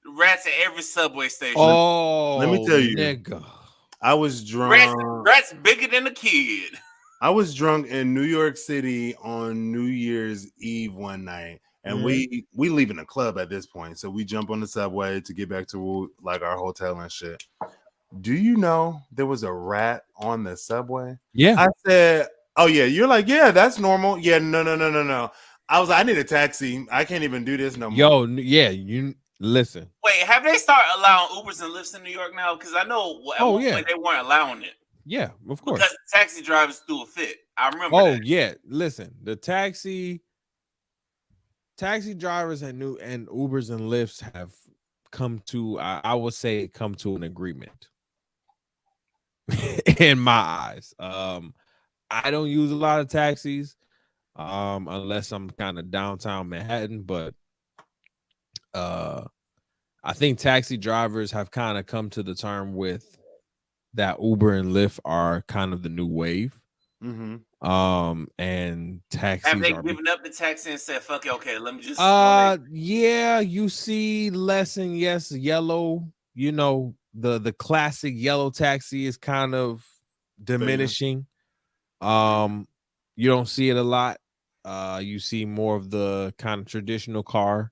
Rats at every subway station. Oh, let me tell you, nigga. I was drunk. Rats bigger than a kid. I was drunk in New York City on New Year's Eve one night. And we leaving the club at this point, so we jump on the subway to get back to like our hotel and shit. Do you know there was a rat on the subway? Yeah. I said, "Oh yeah." You're like, "Yeah, that's normal." Yeah, no. I was like, "I need a taxi. I can't even do this no more." Yo, yeah, you listen. Wait, have they started allowing Ubers and Lyfts in New York now? Because I know at one point they weren't allowing it. Yeah, of course. Because the taxi drivers threw a fit. I remember. Oh that. Yeah, listen, the taxi drivers and Ubers and Lyfts have come to, I would say, come to an agreement. In my eyes, I don't use a lot of taxis, unless I'm kind of downtown Manhattan. But I think taxi drivers have kind of come to the term with that Uber and Lyft are kind of the new wave. And taxis have they given up the taxi and said, "Fuck it, okay, let me just." Yeah, you see less and yes, yellow. You know, the classic yellow taxi is kind of diminishing. You don't see it a lot. You see more of the kind of traditional car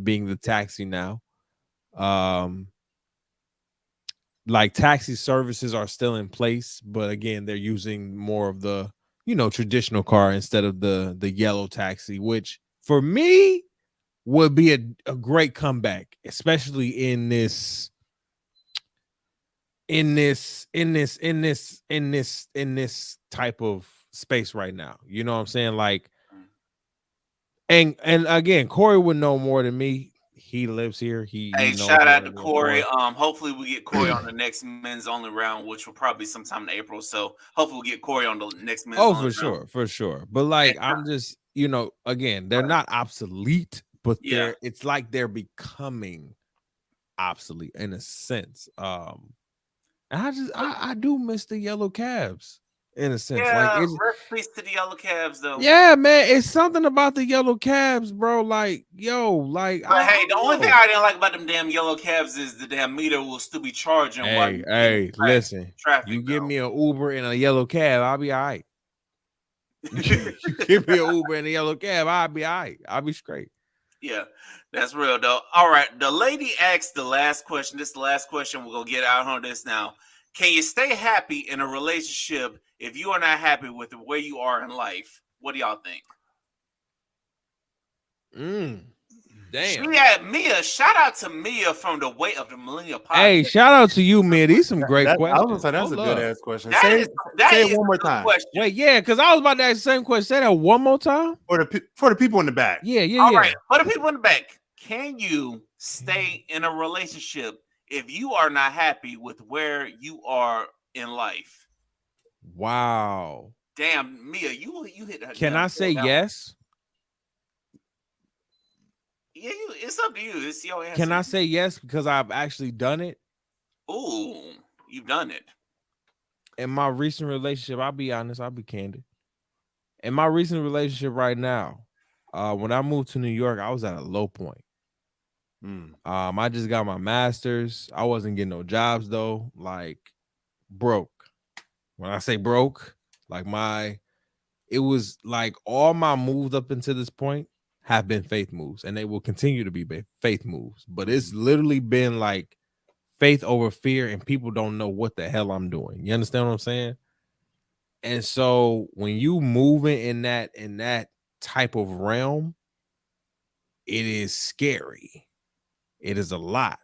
being the taxi now. Like taxi services are still in place, but again, they're using more of the, you know, traditional car instead of the yellow taxi, which for me would be a great comeback, especially in this type of space right now. You know what I'm saying? Like, and again, Corey would know more than me. He lives here. Hey, shout out to Corey. Hopefully we get Corey on the next men's only round, which will probably be sometime in April. So hopefully we'll get Corey on the next men's only round. For sure. But like, I'm just, you know, again, they're not obsolete, but it's like they're becoming obsolete in a sense. And I do miss the yellow cabs in a sense. Yeah, like, rest peace to the yellow cabs though. Yeah, man, it's something about the yellow cabs, bro. Like, yo, like, hey, the only thing I didn't like about them damn yellow cabs is the damn meter will still be charging. Hey, listen, traffic, you give me an Uber in a yellow cab, I'll be all right. Give me an Uber in a yellow cab, I'll be all right. I'll be straight. Yeah, that's real though. All right, the lady asked the last question. This is the last question. We're gonna get out on this now. Can you stay happy in a relationship if you are not happy with the way you are in life? What do y'all think? Damn. She had Mia. Shout out to Mia from the Weight of the Millennial Podcast. Hey, shout out to you, Mia. These some great questions. I was gonna say that's a good ass question. Say it one more time. Question. Wait, yeah, because I was about to ask the same question. Say that one more time for the people in the back. Yeah. All right, for the people in the back, can you stay in a relationship if you are not happy with where you are in life? Wow. Damn, Mia, you hit that. Can I say yes? Yeah, it's up to you. It's your answer. Can I say yes because I've actually done it? Ooh, you've done it. In my recent relationship, I'll be honest, I'll be candid. In my recent relationship right now, when I moved to New York, I was at a low point. I just got my master's. I wasn't getting no jobs though, like broke. When I say broke, like it was like all my moves up until this point have been faith moves, and they will continue to be faith moves. But it's literally been like faith over fear, and people don't know what the hell I'm doing. You understand what I'm saying? And so when you moving in that type of realm, it is scary. It is a lot.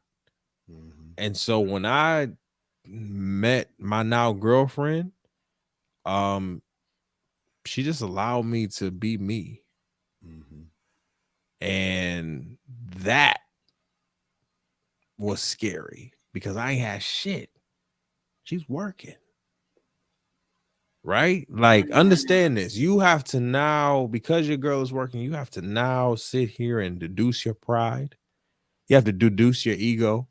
And so when I met my now girlfriend, she just allowed me to be me. And that was scary because I ain't had shit. She's working. Right? Like, understand this. You have to now, because your girl is working, you have to now sit here and deduce your pride. You have to deduce your ego.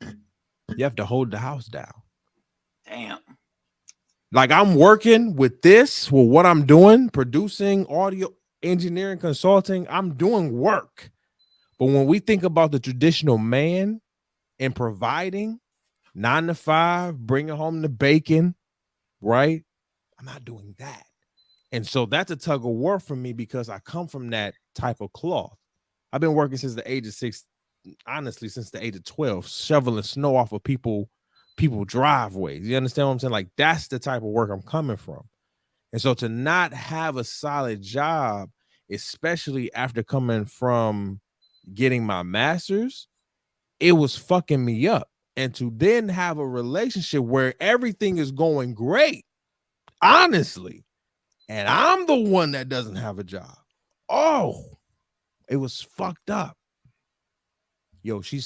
You have to hold the house down. Damn. Like, I'm working with this, with what I'm doing, producing, audio, engineering, consulting. I'm doing work. But when we think about the traditional man and providing 9 to 5, bringing home the bacon, right? I'm not doing that. And so that's a tug of war for me because I come from that type of cloth. I've been working since the age of 6, honestly, since the age of 12, shoveling snow off of people driveways. You understand what I'm saying? Like, that's the type of work I'm coming from. And so to not have a solid job, especially after coming from getting my master's, it was fucking me up. And to then have a relationship where everything is going great, honestly, and I'm the one that doesn't have a job. Oh, it was fucked up. She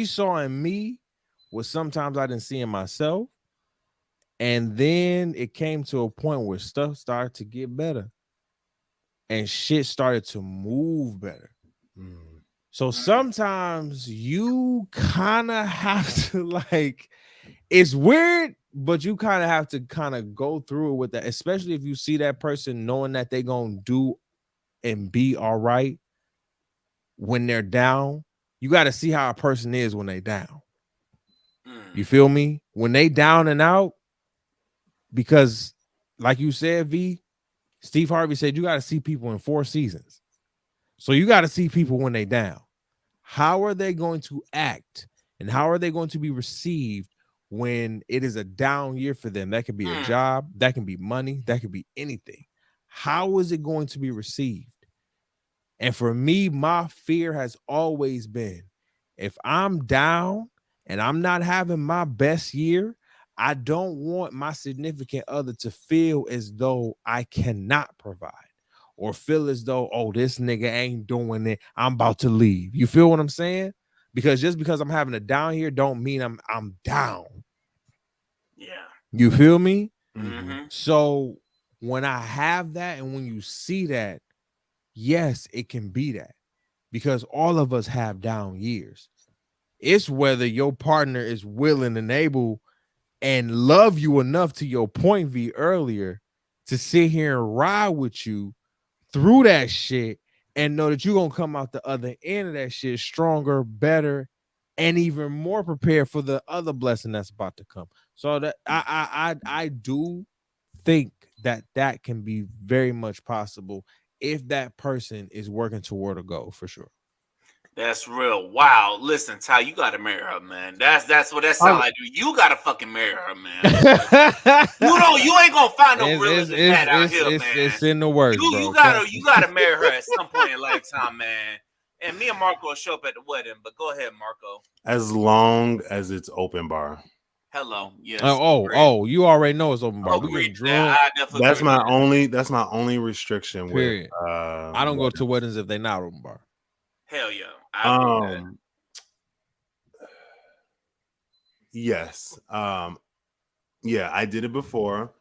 saw in me what sometimes I didn't see in myself. And then it came to a point where stuff started to get better and shit started to move better. So sometimes you kind of have to like, it's weird, but you kind of have to kind of go through it with that, especially if you see that person knowing that they're going to do and be all right when they're down. You got to see how a person is when they down. You feel me? When they down and out, because like you said, V, Steve Harvey said, you got to see people in 4 seasons. So you got to see people when they down. How are they going to act and how are they going to be received when it is a down year for them? That could be a job, that can be money, that could be anything. How is it going to be received? And for me, my fear has always been, if I'm down and I'm not having my best year, I don't want my significant other to feel as though I cannot provide or feel as though, oh, this nigga ain't doing it, I'm about to leave. You feel what I'm saying? Because just because I'm having a down here don't mean I'm down. Yeah. You feel me? Mm-hmm. So when I have that and when you see that, yes, it can be that, because all of us have down years. It's whether your partner is willing and able and love you enough, to your point, V, earlier, to sit here and ride with you through that shit and know that you're gonna come out the other end of that shit stronger, better, and even more prepared for the other blessing that's about to come. So that I do think that can be very much possible if that person is working toward a goal, for sure. That's real. Wow. Listen, Ty, you gotta marry her, man. That's what that sounds like. You gotta fucking marry her, man. You ain't gonna find no real in the pad out here, man. It's in the works, bro. You gotta marry her at some point in lifetime, man. And me and Marco will show up at the wedding. But go ahead, Marco. As long as it's open bar. Hello. Yes. You already know it's open bar. We Agreed. get drunk. That's my only restriction. Period. With I don't go to weddings if they're not open bar. Hell yeah. Yes. Yeah, I did it before.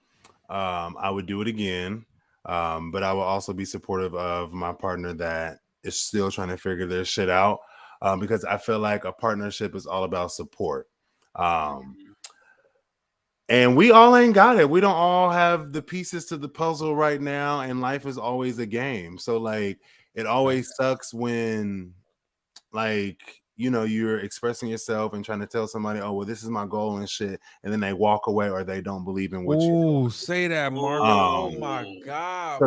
I would do it again. But I will also be supportive of my partner that is still trying to figure their shit out. Because I feel like a partnership is all about support. And we all ain't got it. We don't all have the pieces to the puzzle right now, and life is always a game. So like it always sucks when like, you know, you're expressing yourself and trying to tell somebody, oh, well, this is my goal and shit, and then they walk away or they don't believe in what you do. Say that, Marco. Oh my God.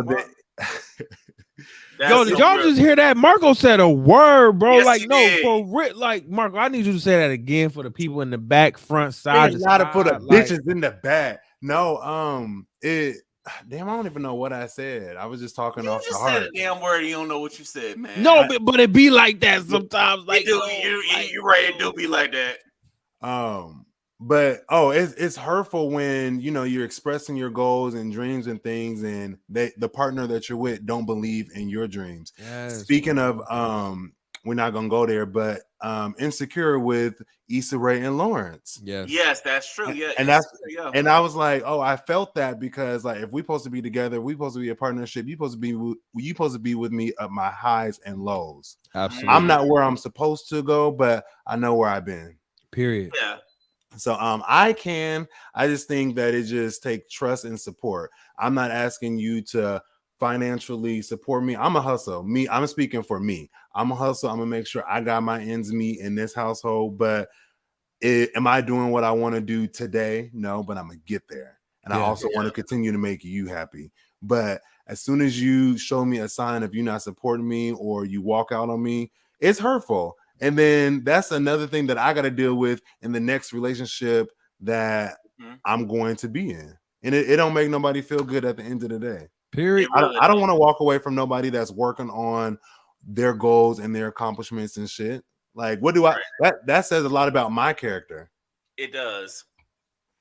So yo, did y'all just hear that? Marco said a word, bro. Yes, like, no, did. for real. Like, Marco, I need you to say that again for the people in the back, front, side. You gotta put a bitches in the back. No, damn, I don't even know what I said. I was just talking off the heart. You just said a damn word. You don't know what you said, man. No, but it be like that sometimes. Like, you're right. It do be like that. But it's hurtful when, you know, you're expressing your goals and dreams and things, and the partner that you're with don't believe in your dreams. Yes. Speaking of, we're not gonna go there, but Insecure with Issa Rae and Lawrence. Yes, that's true. Yeah, and I was like, oh, I felt that because like if we're supposed to be together, we're supposed to be a partnership. You supposed to be with me at my highs and lows. Absolutely. I'm not where I'm supposed to go, but I know where I've been. Period. Yeah. So I just think that it just takes trust and support. I'm not asking you to financially support me. I'm a hustle. I'm speaking for me. I'm a hustle. I'm gonna make sure I got my ends meet in this household. But am I doing what I want to do today? No, but I'm gonna get there. And I also want to continue to make you happy. But as soon as you show me a sign of you not supporting me or you walk out on me, it's hurtful. And then that's another thing that I got to deal with in the next relationship that I'm going to be in. And it don't make nobody feel good at the end of the day. Period. I don't want to walk away from nobody that's working on their goals and their accomplishments and shit. Like, what do that says a lot about my character. It does.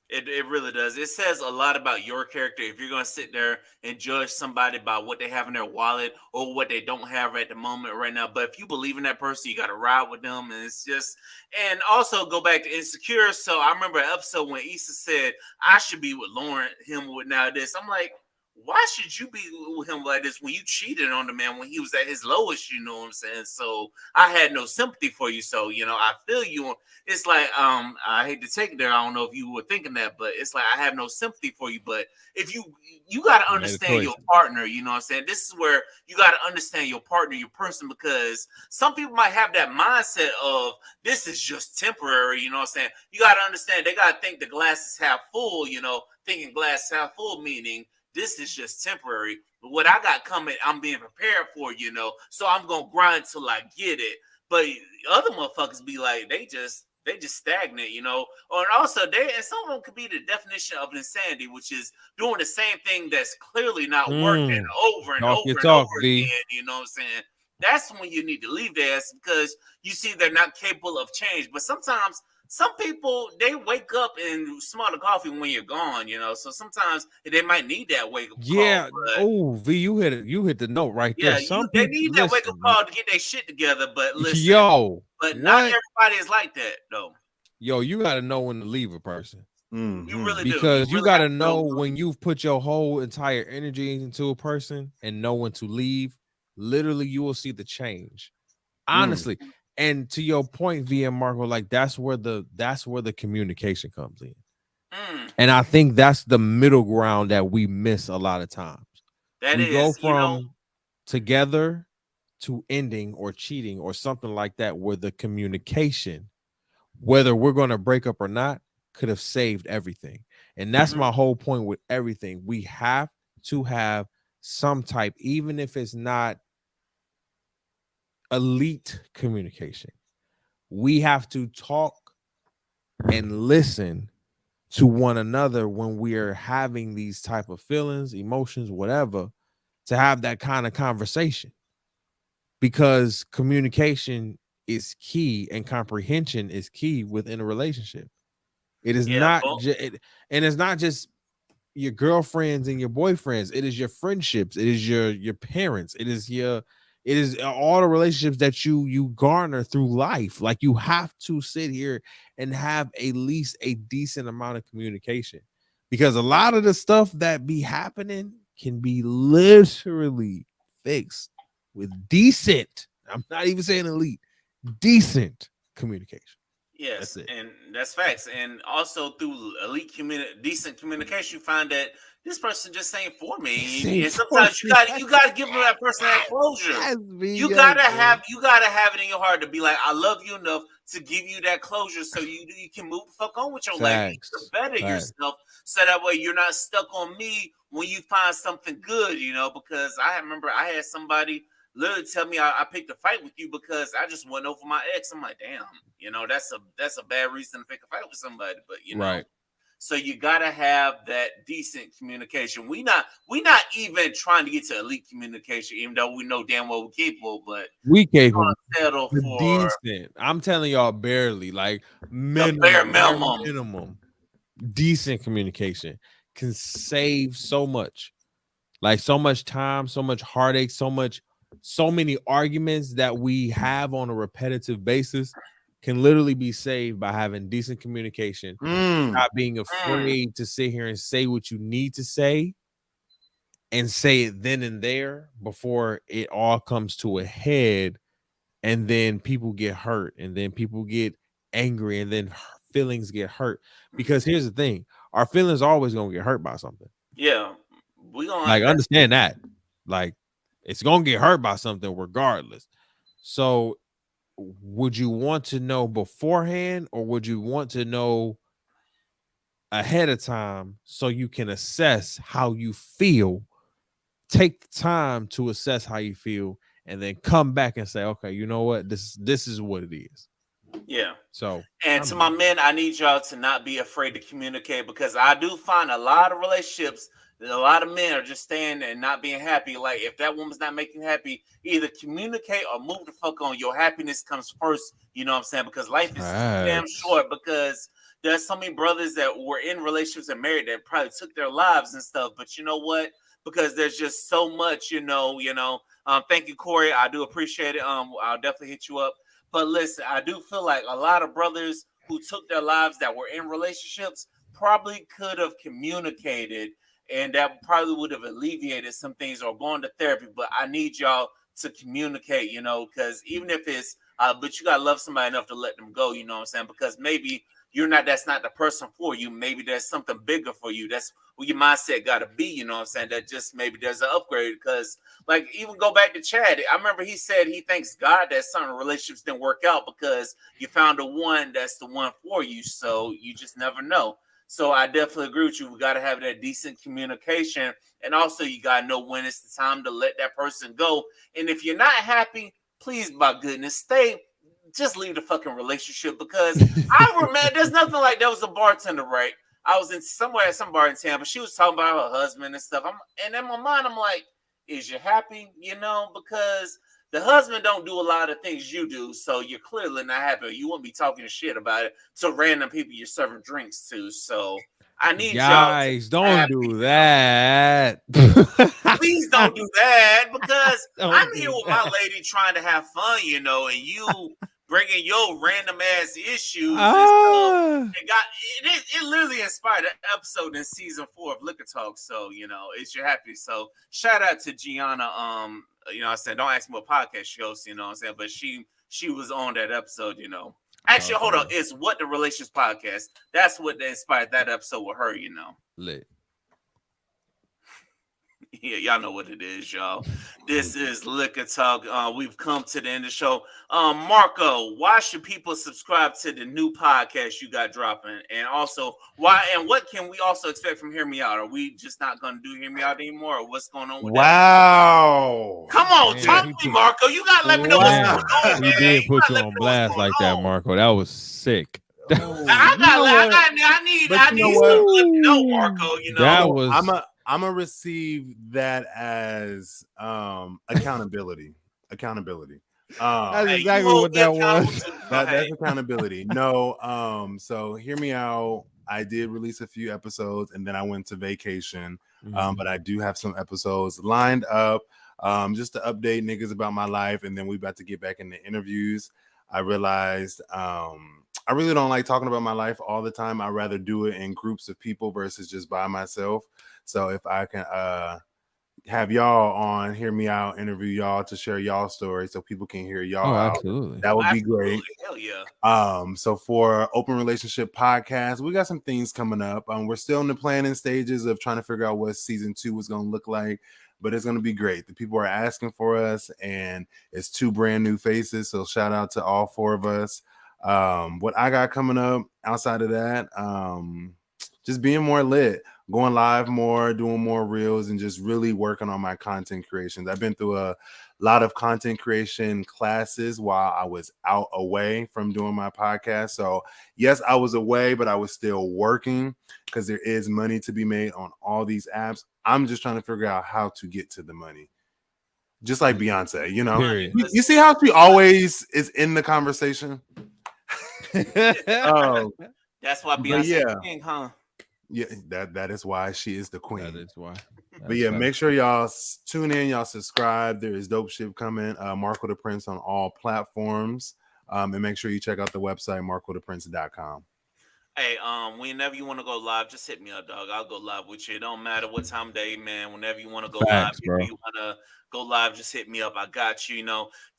It really does. It says a lot about your character if you're going to sit there and judge somebody by what they have in their wallet or what they don't have at the moment right now. But if you believe in that person, you got to ride with them. And it's just, and also go back to Insecure. So I remember an episode when Issa said, I should be with Lauren, him with now this. I'm like, why should you be with him like this when you cheated on the man when he was at his lowest? You know what I'm saying? So I had no sympathy for you. So, you know, I feel you. It's like, I hate to take it there. I don't know if you were thinking that, but it's like, I have no sympathy for you. But if you got to understand your partner, you know what I'm saying? This is where you got to understand your partner, your person, because some people might have that mindset of this is just temporary. You know what I'm saying? You got to understand, they got to think the glass is half full, you know, thinking glass half full, meaning this is just temporary. But what I got coming, I'm being prepared for, you know. So I'm gonna grind till I get it. But other motherfuckers be like, they just stagnant, you know. Or also and some of them could be the definition of insanity, which is doing the same thing that's clearly not working over and over and over again. You know what I'm saying? That's when you need to leave their ass because you see they're not capable of change. But sometimes some people, they wake up and smell the coffee when you're gone, you know. So sometimes they might need that wake up call. Yeah. Oh, V, you hit the note right there. They need that wake up call to get their shit together. But listen, but not everybody is like that though. Yo, you got to know when to leave a person. You really do. Because you got to know when you've put your whole entire energy into a person and know when to leave. Literally, you will see the change. Honestly. And to your point, V and Marco, like that's where the communication comes in. And I think that's the middle ground that we miss a lot of times. We go from together to ending or cheating or something like that, where the communication, whether we're going to break up or not, could have saved everything. And that's my whole point with everything. We have to have some type, even if it's not elite communication. We have to talk and listen to one another when we are having these type of feelings, emotions, whatever, to have that kind of conversation, because communication is key and comprehension is key within a relationship. It is not and it's not just your girlfriends and your boyfriends. It is your friendships. It is your parents. It is all the relationships that you garner through life. Like, you have to sit here and have at least a decent amount of communication, because a lot of the stuff that be happening can be literally fixed with decent, I'm not even saying elite, decent communication. Yes, and that's facts. And also through decent communication, you find that this person just ain't for me. And sometimes you gotta give them that person that closure. You gotta have it in your heart to be like, I love you enough to give you that closure, so you can move the fuck on with your life. You can better yourself, so that way you're not stuck on me when you find something good. You know, because I remember I had somebody literally tell me I picked a fight with you because I just went over my ex. I'm like, damn, you know, that's a bad reason to pick a fight with somebody. But you know, so you gotta have that decent communication. We not even trying to get to elite communication, even though we know damn well we're capable, but we capable. Settle for decent. I'm telling y'all, barely, like minimum. Decent communication can save so much, like so much time, so much heartache, so many arguments that we have on a repetitive basis can literally be saved by having decent communication, not being afraid to sit here and say what you need to say and say it then and there before it all comes to a head, and then people get hurt, and then people get angry, and then feelings get hurt. Because here's the thing, our feelings are always gonna get hurt by something. Yeah, we gonna like understand that. Like, it's gonna get hurt by something regardless. So would you want to know beforehand, or would you want to know ahead of time so you can assess how you feel? Take time to assess how you feel, and then come back and say, okay, you know what, this is what it is. Yeah. So, and to my men, I need y'all to not be afraid to communicate, because I do find a lot of relationships, a lot of men are just staying and not being happy. Like, if that woman's not making you happy, either communicate or move the fuck on. Your happiness comes first. You know what I'm saying? Because life is damn short. Because there's so many brothers that were in relationships and married that probably took their lives and stuff. But you know what? Because there's just so much, you know. Thank you, Corey. I do appreciate it. I'll definitely hit you up. But listen, I do feel like a lot of brothers who took their lives that were in relationships probably could have communicated and that probably would have alleviated some things or going to therapy. But I need y'all to communicate, because even if it's, but you gotta love somebody enough to let them go, you know what I'm saying? Because maybe that's not the person for you. Maybe there's something bigger for you. That's where your mindset gotta be, you know what I'm saying? That just maybe there's an upgrade. Because like even go back to Chad, I remember he said he thanks God that certain relationships didn't work out because you found the one that's the one for you. So you just never know. So I definitely agree with you. We got to have that decent communication. And also you got to know when it's the time to let that person go. And if you're not happy, please, by goodness, just leave the fucking relationship. Because I remember there's nothing like, there was a bartender, right? I was in somewhere at some bar in town, but she was talking about her husband and stuff. And in my mind, I'm like, is you happy? Because the husband don't do a lot of things you do, so you're clearly not happy. You won't be talking shit about it to random people you're serving drinks to. So I need guys, don't do that. Please don't do that, because I'm here with my lady trying to have fun, and you bringing your random ass issues and stuff. It literally inspired an episode in season 4 of Liquor Talk. So it's your happy. So shout out to Gianna. I said, don't ask me what podcast she hosts, I'm saying, but she was on that episode. Actually, hold on, it's What the Relations Podcast. That's what inspired that episode with her. Lit. Yeah, y'all know what it is, y'all. This is Liquor Talk. We've come to the end of the show. Marco, why should people subscribe to the new podcast you got dropping? And also, why and what can we also expect from Hear Me Out? Are we just not going to do Hear Me Out anymore? Or what's going on with that? Come on, talk to me, Marco. You got to let me know what's going on, man. He did put you on blast like that, Marco. That was sick. I need to let me know, Marco. That was... I'm gonna receive that as accountability. Accountability. That's exactly what that was. That's accountability. No, so Hear Me Out. I did release a few episodes and then I went to vacation. But I do have some episodes lined up just to update niggas about my life, and then we about to get back into interviews. I realized I really don't like talking about my life all the time. I'd rather do it in groups of people versus just by myself. So if I can have y'all on, Hear Me Out, interview y'all to share y'all story so people can hear y'all out. Absolutely. That would be great. Hell yeah. So for Open Relationship Podcast, we got some things coming up. We're still in the planning stages of trying to figure out what season 2 is going to look like, but it's going to be great. The people are asking for us, and it's 2 brand new faces. So shout out to all 4 of us. What I got coming up outside of that, just being more lit, going live more, doing more reels, and just really working on my content creations. I've been through a lot of content creation classes while I was away from doing my podcast. So yes, I was away, but I was still working because there is money to be made on all these apps. I'm just trying to figure out how to get to the money. Just like Beyonce, you see how she always is in the conversation. That's why Beyonce king, huh? Yeah, that is why she is the queen. That is why. But yeah, make sure y'all tune in, y'all subscribe. There is dope shit coming. Marco the Prince on all platforms. And make sure you check out the website, marcotheprince.com. Hey, whenever you want to go live, just hit me up, dog. I'll go live with you. It don't matter what time of day, man. Whenever you want to go live, if you want to go live, just hit me up. I got you.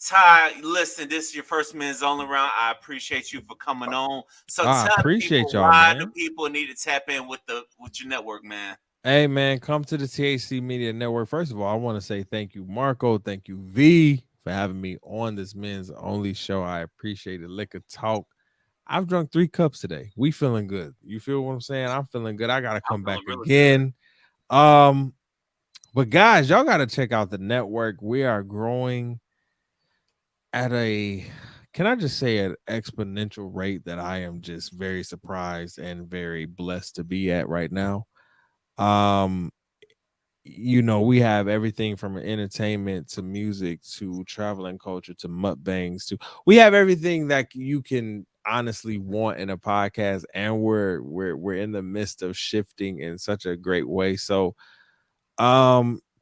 Ty, listen, this is your first Men's Only round. I appreciate you for coming on. So I appreciate people y'all, why man. do people need to tap in with your network, man. Hey, man, come to the THC Media Network. First of all, I want to say thank you, Marco. Thank you, V, for having me on this Men's Only show. I appreciate it. Liquor Talk. I've drunk 3 cups today. We feeling good. You feel what I'm saying? I'm feeling good. I gotta come back again. But guys, y'all gotta check out the network. We are growing at can I just say, an exponential rate that I am just very surprised and very blessed to be at right now. We have everything from entertainment to music to travel and culture to mukbangs to we have everything that you can honestly want in a podcast, and we're in the midst of shifting in such a great way. So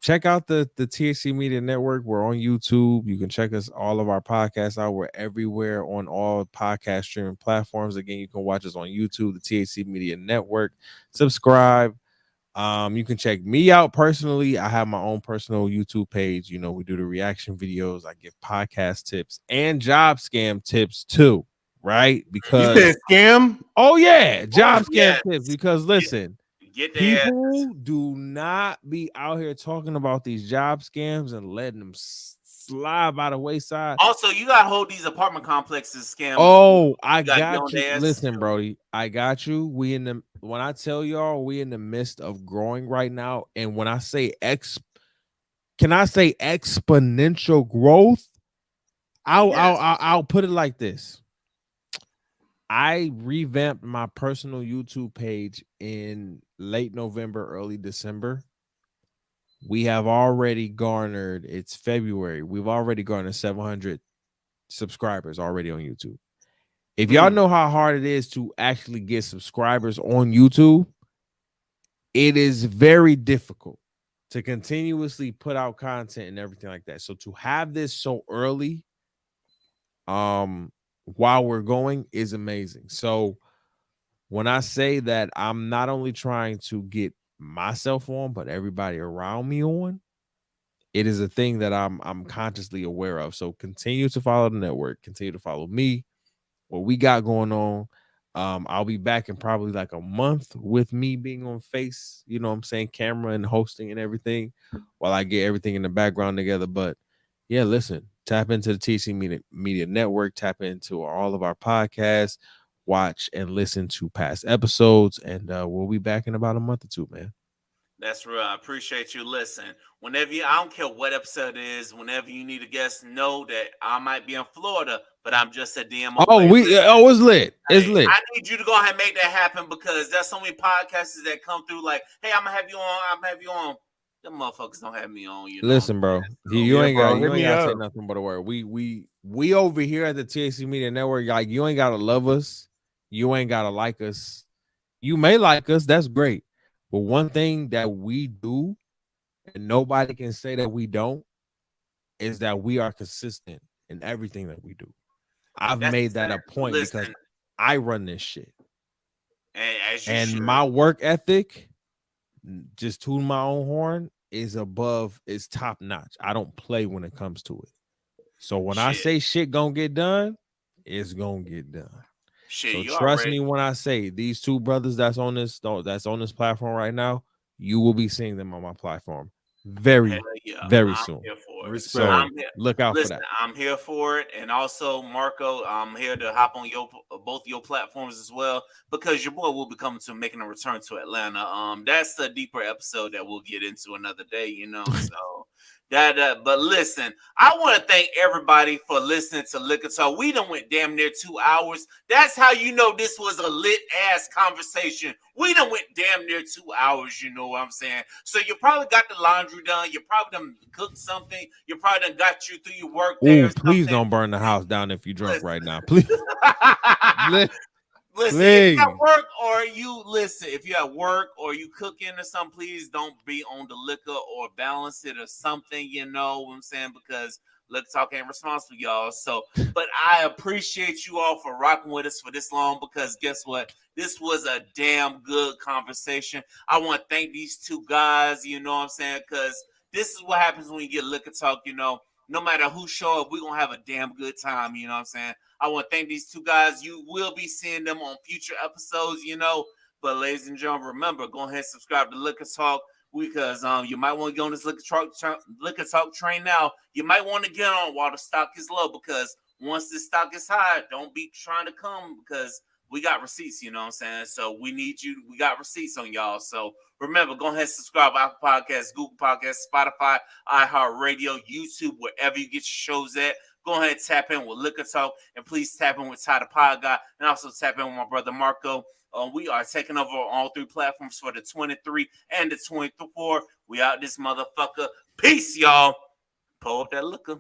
check out the THC Media Network. We're on YouTube. You can check us, all of our podcasts out. We're everywhere on all podcast streaming platforms. Again, you can watch us on YouTube, the THC Media Network. Subscribe. You can check me out personally. I have my own personal YouTube page. You know, we do the reaction videos. I give podcast tips and job scam tips too, right? Because you said scam. Oh yeah, job scam tips. Because listen, people do not be out here talking about these job scams and letting them slide by the wayside. Also, you gotta hold these apartment complexes scam. Oh, I got you. Listen, Brody, I got you. When I tell y'all, we in the midst of growing right now, and when I say can I say exponential growth? I'll put it like this. I revamped my personal YouTube page in late November, early December. We have already garnered, it's February. We've already garnered 700 subscribers already on YouTube. If y'all know how hard it is to actually get subscribers on YouTube, it is very difficult to continuously put out content and everything like that. So to have this so early, while we're going is amazing. So when I say that I'm not only trying to get myself on, but everybody around me on, it is a thing that I'm consciously aware of. So continue to follow the network, continue to follow me, what we got going on. I'll be back in probably like a month with me being on face, you know what I'm saying, camera and hosting and everything while I get everything in the background together. But yeah, listen, tap into the TC Media Network, tap into all of our podcasts, watch and listen to past episodes, and we'll be back in about a month or two, man. That's real. I appreciate you. Listen, whenever I don't care what episode it is, whenever you need a guest, know that I might be in Florida, but I'm just a DM away. It's lit. It's lit. I need you to go ahead and make that happen because there's so many podcasters that come through like, hey, I'm gonna have you on. I'm gonna have you on. Them motherfuckers don't have me on. You know? Listen, bro. You ain't got to say nothing but a word. We over here at the THC Media Network, like you ain't gotta love us. You ain't gotta like us. You may like us. That's great. But one thing that we do, and nobody can say that we don't, is that we are consistent in everything that we do. I've made that a point because I run this shit. And my work ethic, just tooting my own horn, is top notch. I don't play when it comes to it. So when I say shit gonna get done, it's gonna get done. So trust me when I say these two brothers that's on this platform right now, you will be seeing them on my platform very soon. So look out for that. I'm here for it, and also Marco, I'm here to hop on both your platforms as well because your boy will be coming to making a return to Atlanta. That's a deeper episode that we'll get into another day, you know. So. But listen, I want to thank everybody for listening to Liquor Talk. We done went damn near 2 hours. That's how you know this was a lit ass conversation. We done went damn near 2 hours, you know what I'm saying? So you probably got the laundry done. You probably done cooked something. You probably done got you through your work day. Please don't burn the house down if you're drunk right now. Please. Listen, if you're at work if you're at work or you cooking or something, please don't be on the liquor or balance it or something, you know what I'm saying? Because Liquor Talk ain't responsible, y'all. So, but I appreciate you all for rocking with us for this long because guess what? This was a damn good conversation. I want to thank these two guys, you know what I'm saying? Because this is what happens when you get Liquor Talk, you know. No matter who show up, we're going to have a damn good time, you know what I'm saying? I want to thank these two guys. You will be seeing them on future episodes, you know. But ladies and gentlemen, remember, go ahead and subscribe to Liquor Talk because you might want to get on this Liquor Talk train now. You might want to get on while the stock is low because once the stock is high, don't be trying to come because we got receipts, you know what I'm saying? So we need you. We got receipts on y'all. So remember, go ahead and subscribe to Apple Podcasts, Google Podcasts, Spotify, iHeartRadio, YouTube, wherever you get your shows at. Go ahead and tap in with Liquor Talk, and please tap in with Ty the Pod Guy, and also tap in with my brother Marco. We are taking over on all three platforms for the 23 and the 24. We out this motherfucker. Peace, y'all. Pull up that liquor.